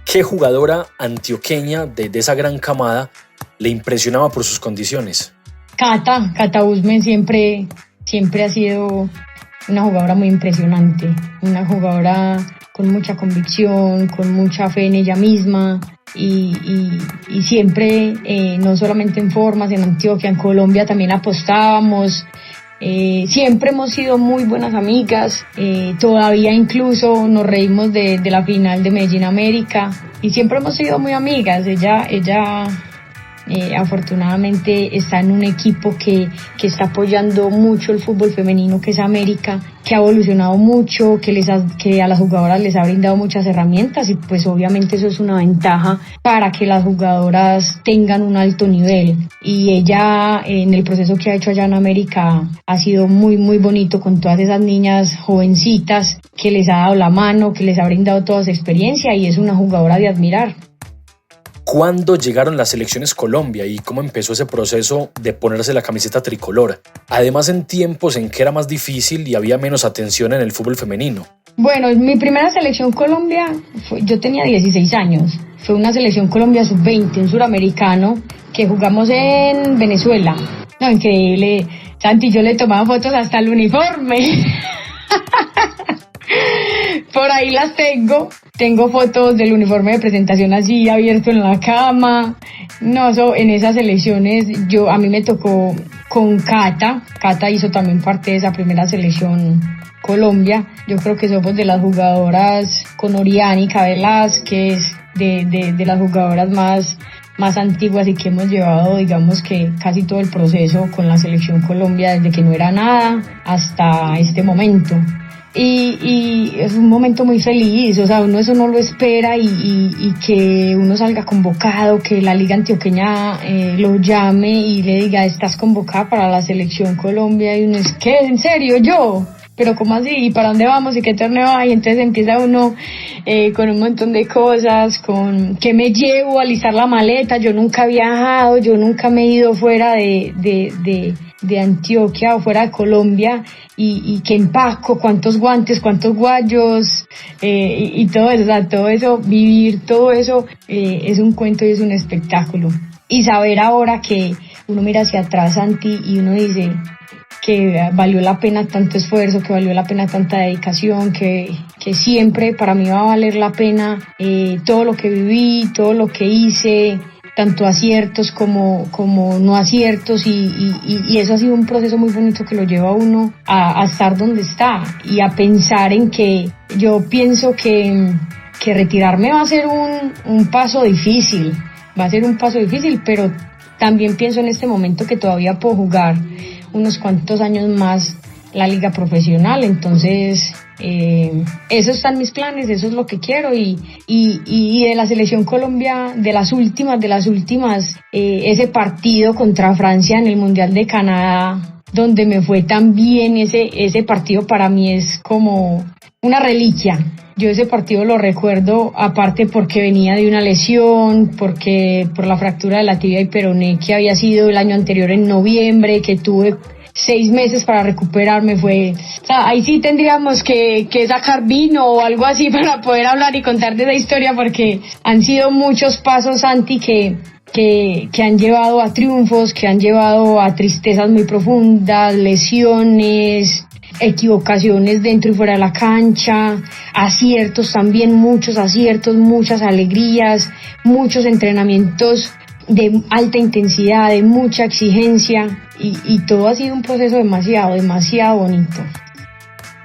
¿Qué jugadora antioqueña de esa gran camada le impresionaba por sus condiciones? Cata Usme siempre ha sido una jugadora muy impresionante, una jugadora con mucha convicción, con mucha fe en ella misma, y siempre, no solamente en Formas, en Antioquia, en Colombia también apostábamos. Siempre hemos sido muy buenas amigas, todavía incluso nos reímos de la final de Medellín América y siempre hemos sido muy amigas. Ella afortunadamente está en un equipo que está apoyando mucho el fútbol femenino, que es América, que ha evolucionado mucho, que a las jugadoras les ha brindado muchas herramientas y pues obviamente eso es una ventaja para que las jugadoras tengan un alto nivel. Y ella, en el proceso que ha hecho allá en América, ha sido muy muy bonito con todas esas niñas jovencitas que les ha dado la mano, que les ha brindado toda su experiencia y es una jugadora de admirar. ¿Cuándo llegaron las selecciones Colombia y cómo empezó ese proceso de ponerse la camiseta tricolor? Además, en tiempos en que era más difícil y había menos atención en el fútbol femenino. Bueno, mi primera selección Colombia, yo tenía 16 años. Fue una selección Colombia sub-20, un suramericano, que jugamos en Venezuela. No, increíble. Santi, yo le tomaba fotos hasta el uniforme. Por ahí las tengo. Tengo fotos del uniforme de presentación así abierto en la cama. No, en esas selecciones a mí me tocó con Cata. Cata hizo también parte de esa primera selección Colombia. Yo creo que somos de las jugadoras con Oriánica Velázquez, de las jugadoras más antiguas y que hemos llevado, digamos que casi todo el proceso con la selección Colombia desde que no era nada hasta este momento. Y es un momento muy feliz, o sea, uno eso no lo espera y que uno salga convocado, que la Liga Antioqueña lo llame y le diga, estás convocada para la selección Colombia, y uno es, ¿qué? ¿En serio? ¿Yo? ¿Pero cómo así? ¿Y para dónde vamos? ¿Y qué torneo hay? Entonces empieza uno con un montón de cosas, con ¿qué me llevo? A alistar la maleta. Yo nunca he viajado, yo nunca me he ido fuera de Antioquia o fuera de Colombia y qué empaco, cuántos guantes, cuántos guayos y todo eso, o sea, todo eso, vivir todo eso es un cuento y es un espectáculo. Y saber ahora que uno mira hacia atrás, Santi, y uno dice que valió la pena tanto esfuerzo, que valió la pena tanta dedicación, que siempre para mí va a valer la pena todo lo que viví, todo lo que hice, tanto aciertos como no aciertos y eso ha sido un proceso muy bonito que lo lleva a uno a estar donde está y a pensar en que yo pienso que retirarme va a ser un paso difícil, pero también pienso en este momento que todavía puedo jugar unos cuantos años más la liga profesional, entonces eso está en mis planes, eso es lo que quiero y de la selección Colombia, de las últimas, ese partido contra Francia en el Mundial de Canadá, donde me fue tan bien, ese partido para mí es como una reliquia. Yo ese partido lo recuerdo aparte porque venía de una lesión, por la fractura de la tibia y peroné que había sido el año anterior en noviembre, que tuve 6 meses para recuperarme. O sea, ahí sí tendríamos que sacar vino o algo así para poder hablar y contar de esa historia, porque han sido muchos pasos, Santi, que han llevado a triunfos, que han llevado a tristezas muy profundas, lesiones, equivocaciones dentro y fuera de la cancha, aciertos también, muchos aciertos, muchas alegrías, muchos entrenamientos de alta intensidad, de mucha exigencia y todo ha sido un proceso demasiado bonito.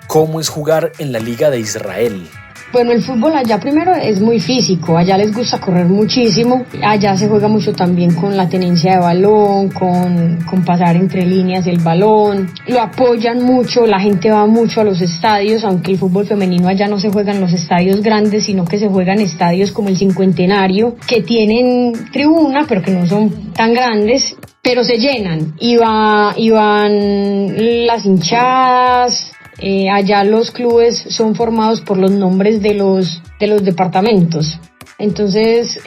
¿Cómo es jugar en la Liga de Israel? Bueno, el fútbol allá primero es muy físico, allá les gusta correr muchísimo, allá se juega mucho también con la tenencia de balón, con pasar entre líneas el balón, lo apoyan mucho, la gente va mucho a los estadios, aunque el fútbol femenino allá no se juega en los estadios grandes, sino que se juega en estadios como el Cincuentenario, que tienen tribuna, pero que no son tan grandes, pero se llenan, y van las hinchadas. Allá los clubes son formados por los nombres de los departamentos. Entonces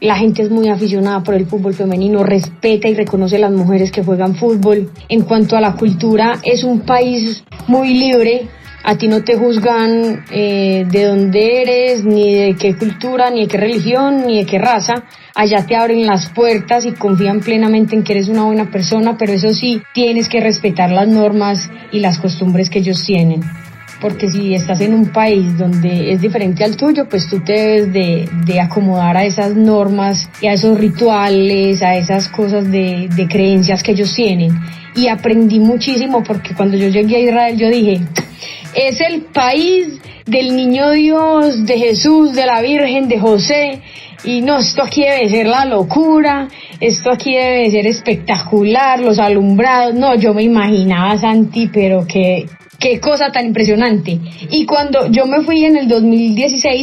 la gente es muy aficionada por el fútbol femenino, respeta y reconoce a las mujeres que juegan fútbol. En cuanto a la cultura, es un país muy libre. A ti no te juzgan de dónde eres, ni de qué cultura, ni de qué religión, ni de qué raza. Allá te abren las puertas y confían plenamente en que eres una buena persona, pero eso sí, tienes que respetar las normas y las costumbres que ellos tienen. porque si estás en un país donde es diferente al tuyo, pues tú te debes de acomodar a esas normas y a esos rituales, a esas cosas de creencias que ellos tienen. Y aprendí muchísimo porque cuando yo llegué a Israel yo dije, es el país del niño Dios, de Jesús, de la Virgen, de José, y no, esto aquí debe ser la locura, esto aquí debe ser espectacular, los alumbrados, no, yo me imaginaba, Santi, pero qué cosa tan impresionante. Y cuando yo me fui en el 2015,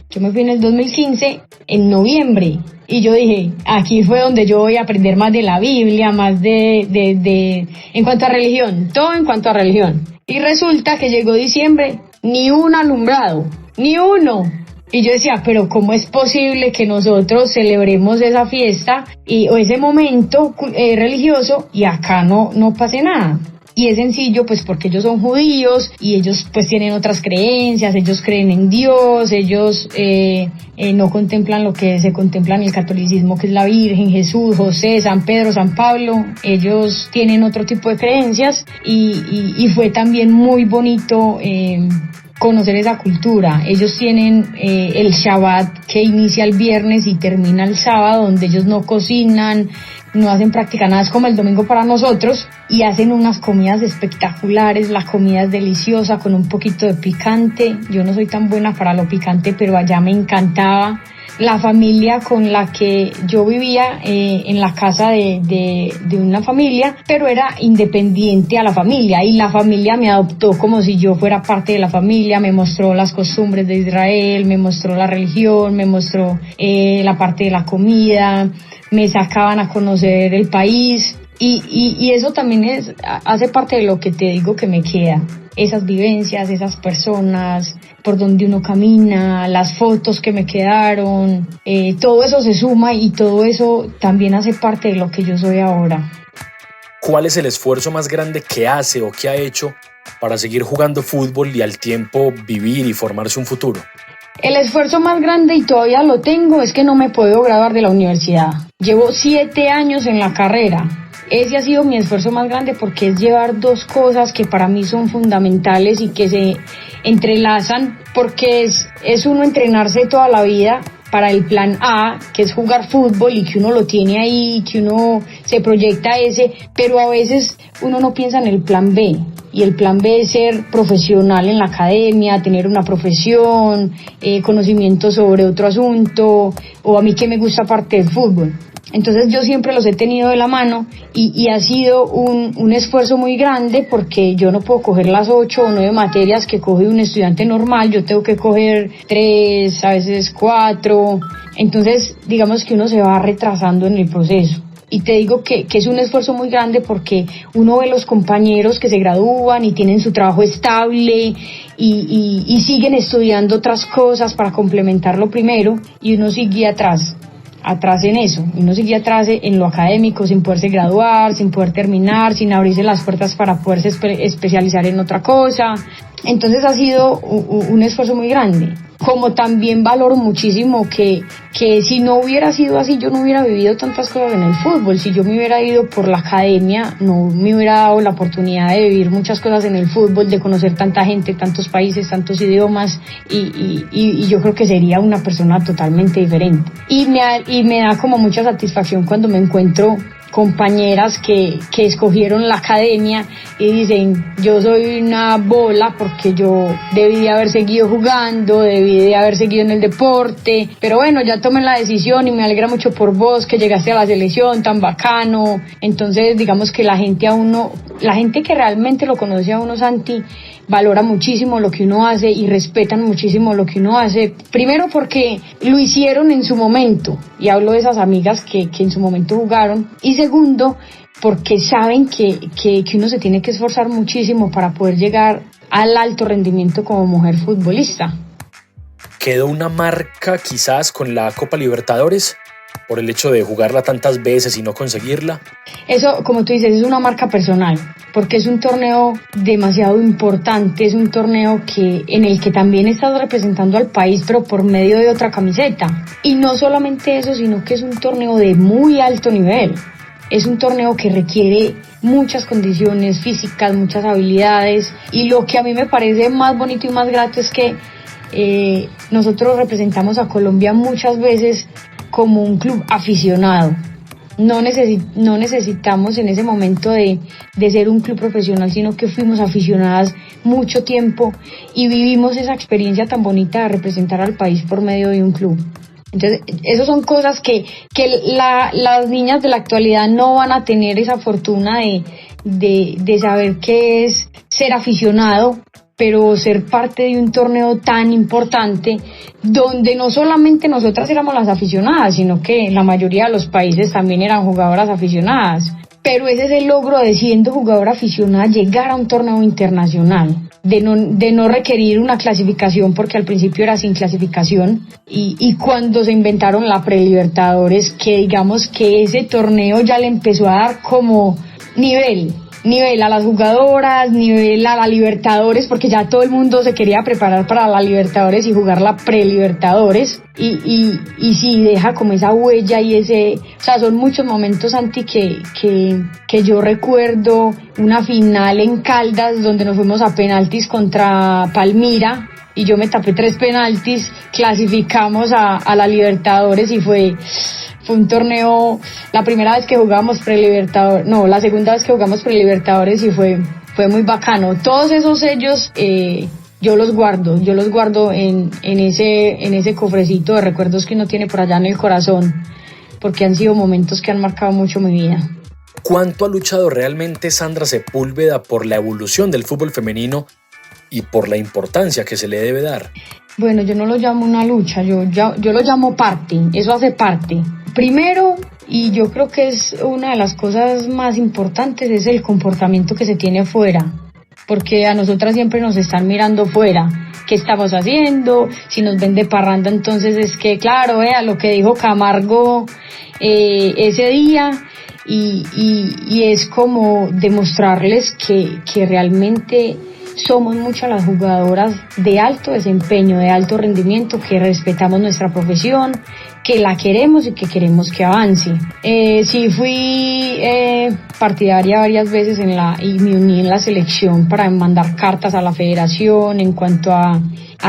yo me fui en el 2015, en noviembre, y yo dije, aquí fue donde yo voy a aprender más de la Biblia, más en cuanto a religión, todo en cuanto a religión. Y resulta que llegó diciembre, ni un alumbrado, ni uno. Y yo decía, pero ¿cómo es posible que nosotros celebremos esa fiesta o ese momento religioso y acá no pase nada? Y es sencillo, pues porque ellos son judíos y ellos pues tienen otras creencias, ellos creen en Dios, ellos no contemplan lo que se contempla en el catolicismo, que es la Virgen, Jesús, José, San Pedro, San Pablo. Ellos tienen otro tipo de creencias y fue también muy bonito conocer esa cultura. Ellos tienen el Shabbat que inicia el viernes y termina el sábado, donde ellos no cocinan, no hacen práctica nada, es como el domingo para nosotros, y hacen unas comidas espectaculares. La comida es deliciosa con un poquito de picante. Yo no soy tan buena para lo picante, pero allá me encantaba. La familia con la que yo vivía en la casa de una familia, pero era independiente a la familia, y la familia me adoptó como si yo fuera parte de la familia, me mostró las costumbres de Israel, me mostró la religión, me mostró la parte de la comida, me sacaban a conocer el país, y eso también hace parte de lo que te digo que me queda. Esas vivencias, esas personas, por donde uno camina, las fotos que me quedaron, todo eso se suma y todo eso también hace parte de lo que yo soy ahora. ¿Cuál es el esfuerzo más grande que hace o que ha hecho para seguir jugando fútbol y al tiempo vivir y formarse un futuro? El esfuerzo más grande, y todavía lo tengo, es que no me puedo graduar de la universidad. Llevo 7 años en la carrera. Ese ha sido mi esfuerzo más grande porque es llevar dos cosas que para mí son fundamentales y que se entrelazan, porque es uno entrenarse toda la vida para el plan A, que es jugar fútbol y que uno lo tiene ahí, que uno se proyecta pero a veces uno no piensa en el plan B. Y el plan B es ser profesional en la academia, tener una profesión, conocimiento sobre otro asunto, o a mí que me gusta aparte del fútbol. Entonces yo siempre los he tenido de la mano y ha sido un esfuerzo muy grande, porque yo no puedo coger las 8 o 9 materias que coge un estudiante normal, yo tengo que coger 3, a veces 4, entonces digamos que uno se va retrasando en el proceso. Y te digo que es un esfuerzo muy grande porque uno ve los compañeros que se gradúan y tienen su trabajo estable y siguen estudiando otras cosas para complementar lo primero, y uno sigue atrás en eso, uno sigue atrás en lo académico, sin poderse graduar, sin poder terminar, sin abrirse las puertas para poderse especializar en otra cosa. Entonces ha sido un esfuerzo muy grande. Como también valoro muchísimo que si no hubiera sido así, yo no hubiera vivido tantas cosas en el fútbol. Si yo me hubiera ido por la academia, no me hubiera dado la oportunidad de vivir muchas cosas en el fútbol, de conocer tanta gente, tantos países, tantos idiomas, y yo creo que sería una persona totalmente diferente. Y me da como mucha satisfacción cuando me encuentro compañeras que escogieron la academia y dicen, yo soy una bola porque yo debí de haber seguido jugando, debí de haber seguido en el deporte, pero bueno, ya tomé la decisión y me alegra mucho por vos que llegaste a la selección, tan bacano. Entonces digamos que la gente que realmente lo conoce a uno, Santi, valora muchísimo lo que uno hace y respetan muchísimo lo que uno hace. Primero porque lo hicieron en su momento, y hablo de esas amigas que en su momento jugaron. Y segundo, porque saben que uno se tiene que esforzar muchísimo para poder llegar al alto rendimiento como mujer futbolista. ¿Quedó una marca quizás con la Copa Libertadores por el hecho de jugarla tantas veces y no conseguirla? Eso, como tú dices, es una marca personal, porque es un torneo demasiado importante, es un torneo en el que también estás representando al país, pero por medio de otra camiseta. Y no solamente eso, sino que es un torneo de muy alto nivel. es un torneo que requiere muchas condiciones físicas, muchas habilidades, y lo que a mí me parece más bonito y más grato es que nosotros representamos a Colombia muchas veces como un club aficionado. No necesitamos en ese momento de ser un club profesional, sino que fuimos aficionadas mucho tiempo y vivimos esa experiencia tan bonita de representar al país por medio de un club. Entonces, esas son cosas que las niñas de la actualidad no van a tener esa fortuna de saber qué es ser aficionado, pero ser parte de un torneo tan importante donde no solamente nosotras éramos las aficionadas, sino que la mayoría de los países también eran jugadoras aficionadas. Pero ese es el logro de, siendo jugadora aficionada, llegar a un torneo internacional, de no requerir una clasificación, porque al principio era sin clasificación, y cuando se inventaron la Prelibertadores, que digamos que ese torneo ya le empezó a dar como nivel a las jugadoras, nivel a la Libertadores, porque ya todo el mundo se quería preparar para la Libertadores y jugar la Prelibertadores, y sí deja como esa huella y son muchos momentos, Santi, que yo recuerdo una final en Caldas donde nos fuimos a penaltis contra Palmira y yo me tapé 3 penaltis, clasificamos a la Libertadores y fue un torneo, la primera vez que jugamos Prelibertadores, no, la segunda vez que jugamos Prelibertadores, y fue muy bacano. Todos esos sellos yo los guardo en ese cofrecito de recuerdos que uno tiene por allá en el corazón, porque han sido momentos que han marcado mucho mi vida. ¿Cuánto ha luchado realmente Sandra Sepúlveda por la evolución del fútbol femenino y por la importancia que se le debe dar? Bueno, yo no lo llamo una lucha, yo lo llamo parte, eso hace parte. Primero, y yo creo que es una de las cosas más importantes, es el comportamiento que se tiene fuera, porque a nosotras siempre nos están mirando fuera, qué estamos haciendo, si nos ven de parranda, entonces es que claro, lo que dijo Camargo ese día, y es como demostrarles que realmente somos muchas las jugadoras de alto desempeño, de alto rendimiento, que respetamos nuestra profesión, que la queremos y que queremos que avance. Sí fui partidaria varias veces y me uní en la selección para mandar cartas a la federación en cuanto a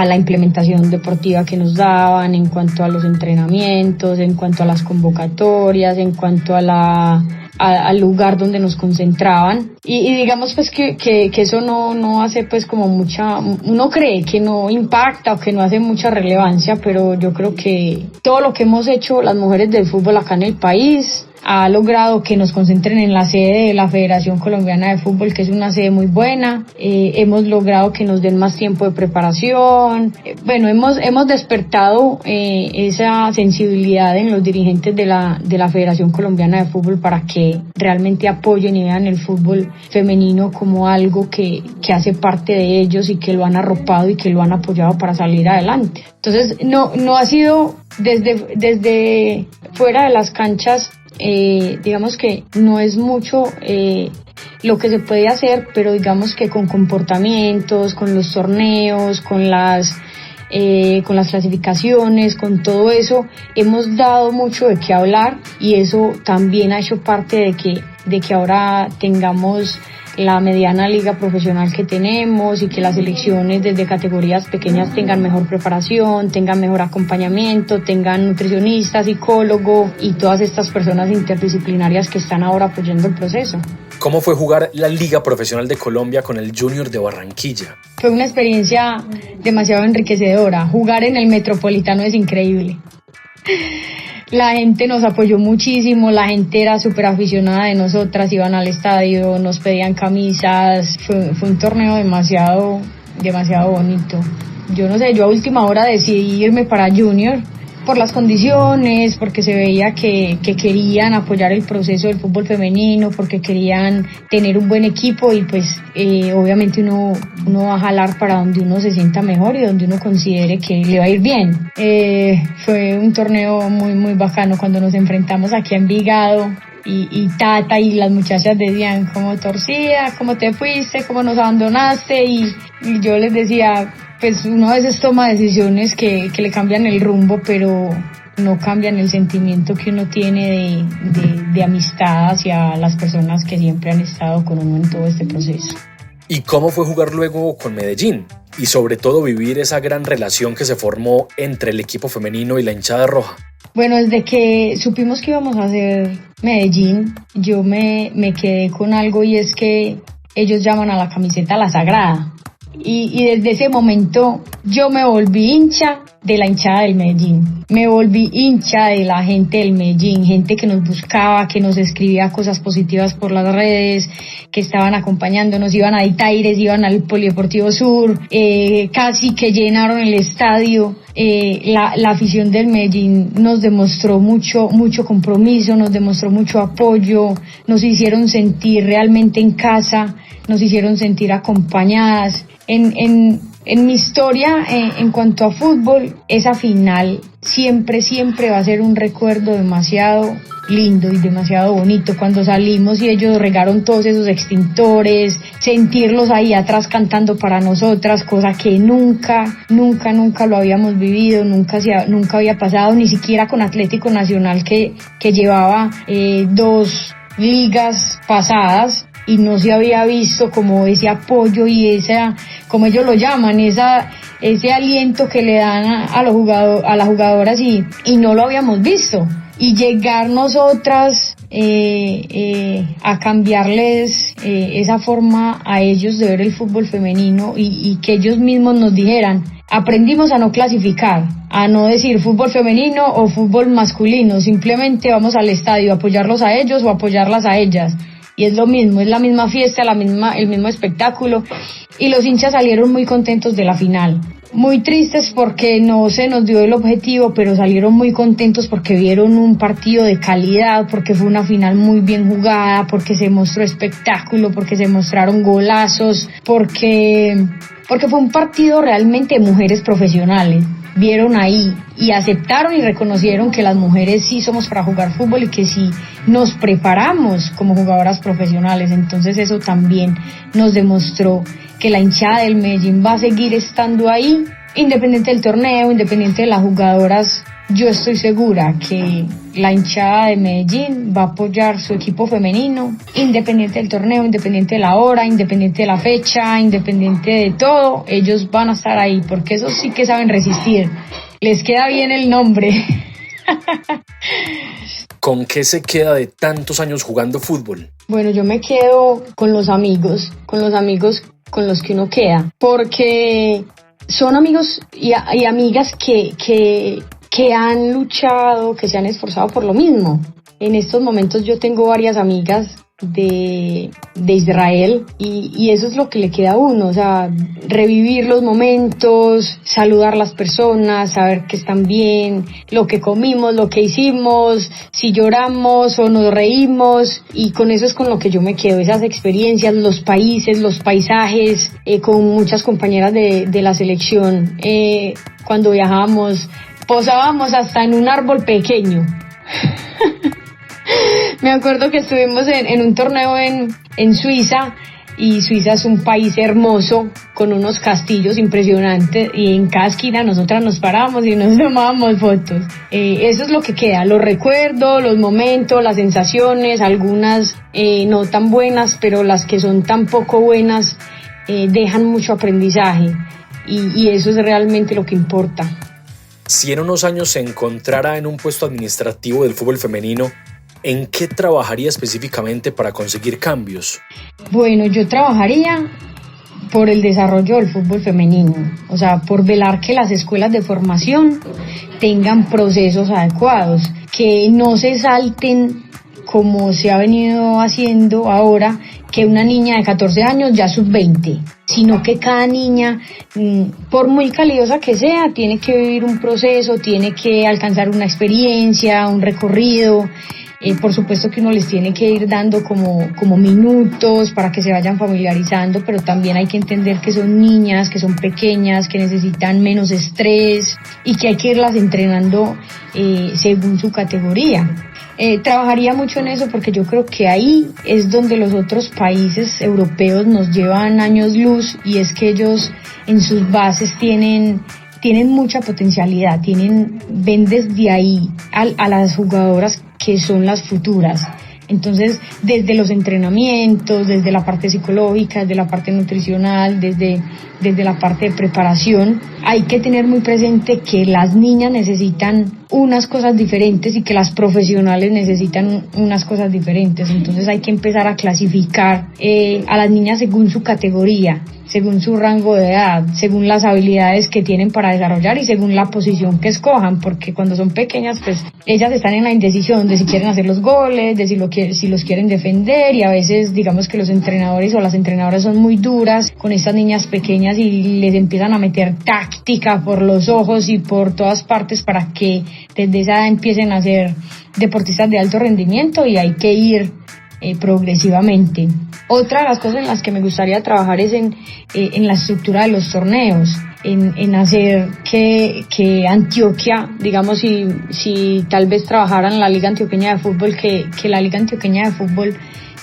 la implementación deportiva que nos daban, en cuanto a los entrenamientos, en cuanto a las convocatorias, en cuanto al lugar donde nos concentraban, y digamos pues que eso no hace pues como mucha, uno cree que no impacta o que no hace mucha relevancia, pero yo creo que todo lo que hemos hecho las mujeres del fútbol acá en el país ha logrado que nos concentren en la sede de la Federación Colombiana de Fútbol, que es una sede muy buena. Hemos logrado que nos den más tiempo de preparación. Hemos despertado esa sensibilidad en los dirigentes de la Federación Colombiana de Fútbol para que realmente apoyen y vean el fútbol femenino como algo que hace parte de ellos y que lo han arropado y que lo han apoyado para salir adelante. Entonces, no ha sido desde fuera de las canchas. Digamos que no es mucho lo que se puede hacer, pero digamos que con comportamientos, con los torneos, con las clasificaciones, con todo eso, hemos dado mucho de qué hablar, y eso también ha hecho parte de que ahora tengamos la mediana liga profesional que tenemos, y que las selecciones desde categorías pequeñas tengan mejor preparación, tengan mejor acompañamiento, tengan nutricionistas, psicólogo y todas estas personas interdisciplinarias que están ahora apoyando el proceso. ¿Cómo fue jugar la Liga Profesional de Colombia con el Junior de Barranquilla? Fue una experiencia demasiado enriquecedora. Jugar en el Metropolitano es increíble. La gente nos apoyó muchísimo, la gente era súper aficionada de nosotras, iban al estadio, nos pedían camisas, fue un torneo demasiado bonito. Yo no sé, yo a última hora decidí irme para Junior por las condiciones, porque se veía que querían apoyar el proceso del fútbol femenino, porque querían tener un buen equipo, y pues obviamente uno va a jalar para donde uno se sienta mejor y donde uno considere que le va a ir bien. Fue un torneo muy muy bacano. Cuando nos enfrentamos aquí a Envigado, y Tata y las muchachas decían como torcida, cómo te fuiste, cómo nos abandonaste, y yo les decía, pues uno a veces toma decisiones que le cambian el rumbo, pero no cambian el sentimiento que uno tiene de amistad hacia las personas que siempre han estado con uno en todo este proceso. ¿Y cómo fue jugar luego con Medellín? Y sobre todo vivir esa gran relación que se formó entre el equipo femenino y la hinchada roja. Bueno, desde que supimos que íbamos a hacer Medellín, yo me quedé con algo, y es que ellos llaman a la camiseta la sagrada. Y desde ese momento yo me volví hincha de la hinchada del Medellín. Me volví hincha de la gente del Medellín, gente que nos buscaba, que nos escribía cosas positivas por las redes, que estaban acompañándonos, iban a Itaires, iban al Polideportivo Sur, casi que llenaron el estadio. La afición del Medellín nos demostró mucho compromiso, nos demostró mucho apoyo, nos hicieron sentir realmente en casa, nos hicieron sentir acompañadas. En mi historia, en cuanto a fútbol, esa final siempre va a ser un recuerdo demasiado lindo y demasiado bonito. Cuando salimos y ellos regaron todos esos extintores, sentirlos ahí atrás cantando para nosotras, cosa que nunca lo habíamos vivido, nunca había pasado, ni siquiera con Atlético Nacional, que llevaba 2 ligas pasadas, y no se había visto como ese apoyo y esa, como ellos lo llaman, ese aliento que le dan a las jugadoras, y no lo habíamos visto. Y llegar nosotras a cambiarles esa forma a ellos de ver el fútbol femenino, y que ellos mismos nos dijeran: aprendimos a no clasificar, a no decir fútbol femenino o fútbol masculino, simplemente vamos al estadio a apoyarlos a ellos o apoyarlas a ellas. Y es lo mismo, es la misma fiesta, el mismo espectáculo, y los hinchas salieron muy contentos de la final. Muy tristes porque no se nos dio el objetivo, pero salieron muy contentos porque vieron un partido de calidad, porque fue una final muy bien jugada, porque se mostró espectáculo, porque se mostraron golazos, porque fue un partido realmente de mujeres profesionales. Vieron ahí y aceptaron y reconocieron que las mujeres sí somos para jugar fútbol y que sí nos preparamos como jugadoras profesionales. Entonces eso también nos demostró que la hinchada del Medellín va a seguir estando ahí, independiente del torneo, independiente de las jugadoras. Yo estoy segura que la hinchada de Medellín va a apoyar su equipo femenino, independiente del torneo, independiente de la hora, independiente de la fecha, independiente de todo. Ellos van a estar ahí, porque esos sí que saben resistir. Les queda bien el nombre. ¿Con qué se queda de tantos años jugando fútbol? Bueno, yo me quedo con los amigos con los que uno queda, porque son amigos y amigas que han luchado, que se han esforzado por lo mismo. En estos momentos yo tengo varias amigas de Israel, y eso es lo que le queda a uno, o sea, revivir los momentos, saludar a las personas, saber que están bien, lo que comimos, lo que hicimos, si lloramos o nos reímos, y con eso es con lo que yo me quedo, esas experiencias, los países, los paisajes, con muchas compañeras de la selección, cuando viajábamos, posábamos hasta en un árbol pequeño. Me acuerdo que estuvimos en un torneo en Suiza, y Suiza es un país hermoso, con unos castillos impresionantes, y en cada esquina nosotras nos parábamos y nos tomábamos fotos. Eso es lo que queda, los recuerdos, los momentos, las sensaciones, algunas no tan buenas, pero las que son tan poco buenas dejan mucho aprendizaje, y eso es realmente lo que importa. Si en unos años se encontrara en un puesto administrativo del fútbol femenino, ¿en qué trabajaría específicamente para conseguir cambios? Bueno, yo trabajaría por el desarrollo del fútbol femenino, o sea, por velar que las escuelas de formación tengan procesos adecuados, que no se salten como se ha venido haciendo ahora, que una niña de 14 años ya sub-20, sino que cada niña, por muy calidosa que sea, tiene que vivir un proceso, tiene que alcanzar una experiencia, un recorrido. Por supuesto que uno les tiene que ir dando como minutos para que se vayan familiarizando, pero también hay que entender que son niñas, que son pequeñas, que necesitan menos estrés, y que hay que irlas entrenando según su categoría. Trabajaría mucho en eso, porque yo creo que ahí es donde los otros países europeos nos llevan años luz, y es que ellos en sus bases tienen tienen mucha potencialidad, ven desde ahí a las jugadoras que son las futuras. Entonces, desde los entrenamientos, desde la parte psicológica, desde la parte nutricional, desde la parte de preparación, hay que tener muy presente que las niñas necesitan unas cosas diferentes y que las profesionales necesitan unas cosas diferentes. Entonces hay que empezar a clasificar a las niñas según su categoría, según su rango de edad, según las habilidades que tienen para desarrollar y según la posición que escojan, porque cuando son pequeñas, pues ellas están en la indecisión de si quieren hacer los goles, de si los quieren defender, y a veces digamos que los entrenadores o las entrenadoras son muy duras con estas niñas pequeñas y les empiezan a meter táctica por los ojos y por todas partes para que desde esa edad empiecen a ser deportistas de alto rendimiento, y hay que ir progresivamente. Otra de las cosas en las que me gustaría trabajar es en la estructura de los torneos, en hacer que Antioquia, digamos, si tal vez trabajaran en la Liga Antioqueña de Fútbol, que la Liga Antioqueña de Fútbol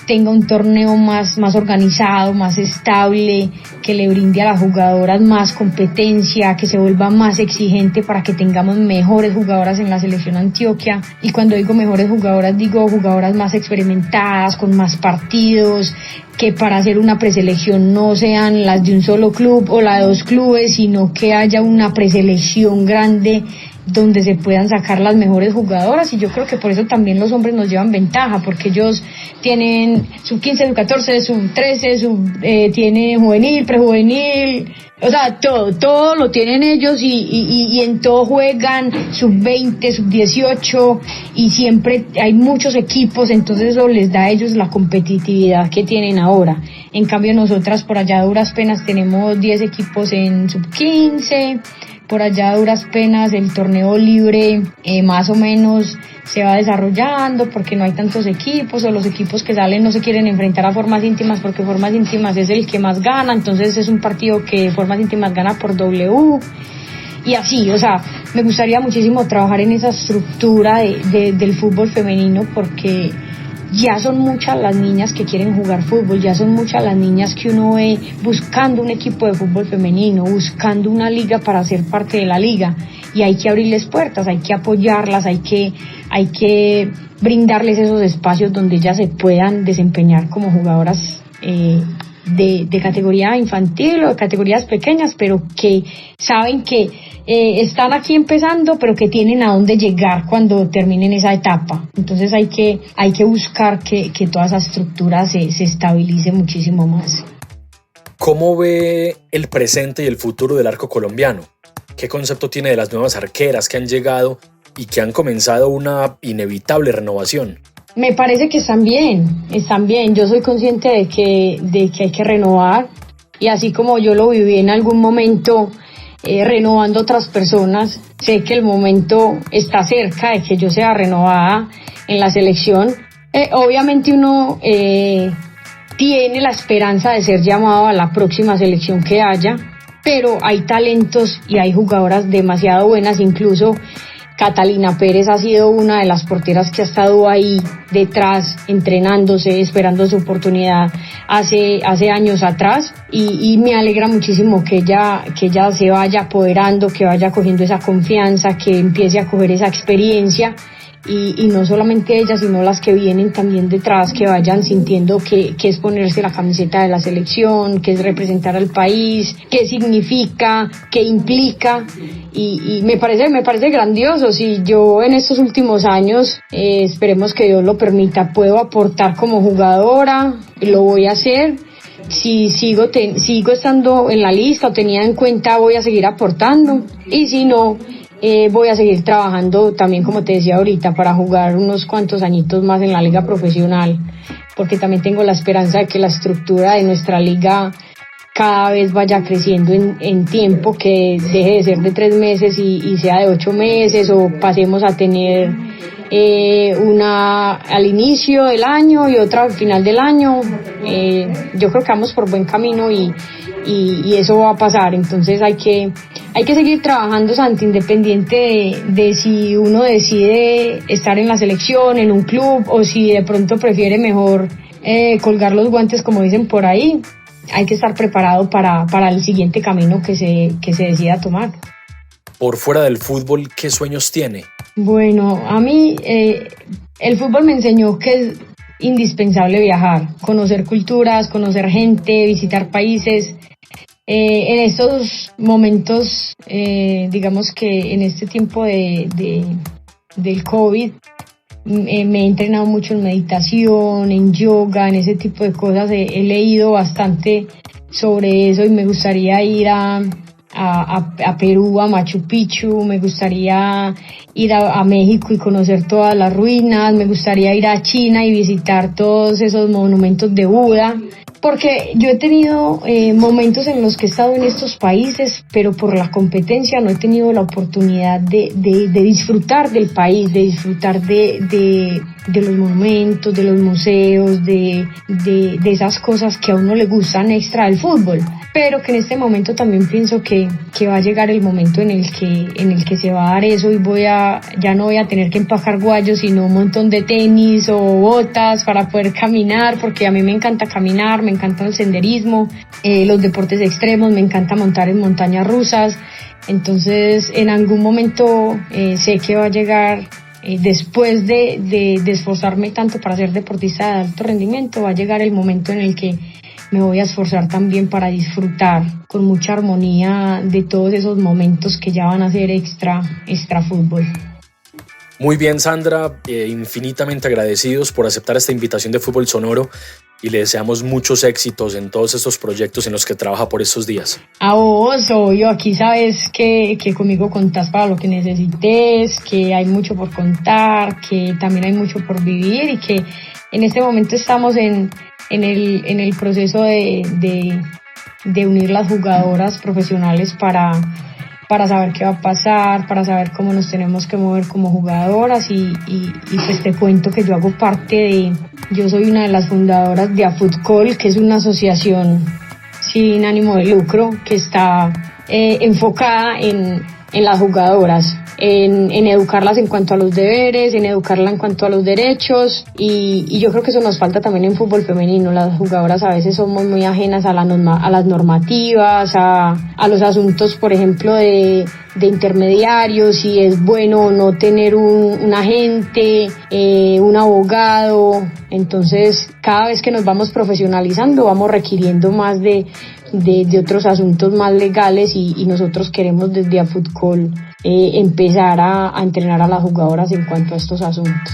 tenga un torneo más organizado, más estable, que le brinde a las jugadoras más competencia, que se vuelva más exigente para que tengamos mejores jugadoras en la selección Antioquia. Y cuando digo mejores jugadoras, digo jugadoras más experimentadas, con más partidos, que para hacer una preselección no sean las de un solo club o la de 2 clubes, sino que haya una preselección grande donde se puedan sacar las mejores jugadoras. Y yo creo que por eso también los hombres nos llevan ventaja, porque ellos tienen sub-15, sub-14, sub-13, tienen juvenil, prejuvenil, o sea, todo lo tienen ellos y en todo juegan sub-20, sub-18, y siempre hay muchos equipos, entonces eso les da a ellos la competitividad que tienen ahora. En cambio nosotras por allá a duras penas tenemos 10 equipos en sub-15, por allá a duras penas el torneo libre más o menos se va desarrollando porque no hay tantos equipos, o los equipos que salen no se quieren enfrentar a Formas Íntimas porque Formas Íntimas es el que más gana, entonces es un partido que Formas Íntimas gana por W, y así, o sea, me gustaría muchísimo trabajar en esa estructura del fútbol femenino, porque ya son muchas las niñas que quieren jugar fútbol, ya son muchas las niñas que uno ve buscando un equipo de fútbol femenino, buscando una liga para ser parte de la liga, y hay que abrirles puertas, hay que apoyarlas, hay que brindarles esos espacios donde ellas se puedan desempeñar como jugadoras de categoría infantil o de categorías pequeñas, pero que saben que están aquí empezando, pero que tienen a dónde llegar cuando terminen esa etapa. Entonces hay que buscar que toda esa estructura se estabilice muchísimo más. ¿Cómo ve el presente y el futuro del arco colombiano? ¿Qué concepto tiene de las nuevas arqueras que han llegado y que han comenzado una inevitable renovación? Me parece que están bien. Yo soy consciente de que hay que renovar, y así como yo lo viví en algún momento renovando otras personas, sé que el momento está cerca de que yo sea renovada en la selección. Obviamente uno tiene la esperanza de ser llamado a la próxima selección que haya, pero hay talentos y hay jugadoras demasiado buenas. Incluso Catalina Pérez ha sido una de las porteras que ha estado ahí detrás, entrenándose, esperando su oportunidad hace años atrás, y me alegra muchísimo que ella se vaya apoderando, que vaya cogiendo esa confianza, que empiece a coger esa experiencia, y no solamente ella, sino las que vienen también detrás, que vayan sintiendo que es ponerse la camiseta de la selección, que es representar al país, qué significa, qué implica, y me parece grandioso. Si yo en estos últimos años, esperemos que Dios lo permita, puedo aportar como jugadora, lo voy a hacer. Si sigo estando en la lista o tenida en cuenta, voy a seguir aportando, y si no, voy a seguir trabajando también, como te decía ahorita, para jugar unos cuantos añitos más en la liga profesional, porque también tengo la esperanza de que la estructura de nuestra liga cada vez vaya creciendo en tiempo, que deje de ser de 3 meses y sea de 8 meses, o pasemos a tener una al inicio del año y otra al final del año. Yo creo que vamos por buen camino y eso va a pasar. Entonces hay que seguir trabajando, Santi, independiente de si uno decide estar en la selección, en un club, o si de pronto prefiere mejor colgar los guantes, como dicen por ahí. Hay que estar preparado para el siguiente camino que se decida tomar. Por fuera del fútbol, ¿qué sueños tiene? Bueno, a mí el fútbol me enseñó que es indispensable viajar, conocer culturas, conocer gente, visitar países. En estos momentos, digamos que en este tiempo del COVID, me he entrenado mucho en meditación, en yoga, en ese tipo de cosas. He leído bastante sobre eso y me gustaría ir a Perú, a Machu Picchu, me gustaría ir a México y conocer todas las ruinas, me gustaría ir a China y visitar todos esos monumentos de Buda, porque yo he tenido momentos en los que he estado en estos países, pero por la competencia no he tenido la oportunidad de disfrutar del país, de disfrutar de los monumentos, de los museos, de esas cosas que a uno le gustan extra del fútbol. Pero que en este momento también pienso que va a llegar el momento en el que se va a dar eso y ya no voy a tener que empacar guayos, sino un montón de tenis o botas para poder caminar, porque a mí me encanta caminar, me encanta el senderismo, los deportes extremos, me encanta montar en montañas rusas. Entonces, en algún momento sé que va a llegar, después de esforzarme tanto para ser deportista de alto rendimiento, va a llegar el momento en el que me voy a esforzar también para disfrutar con mucha armonía de todos esos momentos que ya van a ser extra fútbol. Muy bien, Sandra, infinitamente agradecidos por aceptar esta invitación de Fútbol Sonoro y le deseamos muchos éxitos en todos estos proyectos en los que trabaja por estos días. A vos, obvio, aquí sabes que conmigo contás para lo que necesites, que hay mucho por contar, que también hay mucho por vivir y que en este momento estamos en el proceso de unir las jugadoras profesionales para saber qué va a pasar, para saber cómo nos tenemos que mover como jugadoras y pues te cuento que yo soy una de las fundadoras de AFUTCOL, que es una asociación sin ánimo de lucro que está enfocada en las jugadoras, en educarlas en cuanto a los deberes, en educarlas en cuanto a los derechos y yo creo que eso nos falta también en fútbol femenino. Las jugadoras a veces somos muy ajenas a las normativas, a los asuntos, por ejemplo, de intermediarios, si es bueno o no tener un agente, un abogado. Entonces, cada vez que nos vamos profesionalizando, vamos requiriendo más de otros asuntos más legales y nosotros queremos desde AFUTCOL empezar a entrenar a las jugadoras en cuanto a estos asuntos.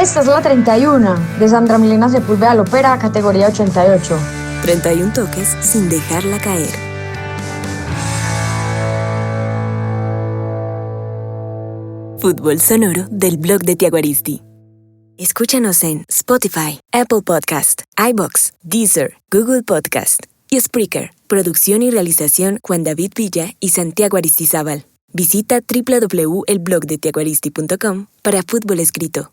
Esta es la 31 de Sandra Milena Sepúlveda Lopera, categoría 88. 31 toques sin dejarla caer. Fútbol sonoro del blog de Tiaguaristi. Escúchanos en Spotify, Apple Podcast, iVoox, Deezer, Google Podcast y Spreaker. Producción y realización Juan David Villa y Santiago Aristizábal. Visita www.elblogdetiaguaristi.com para fútbol escrito.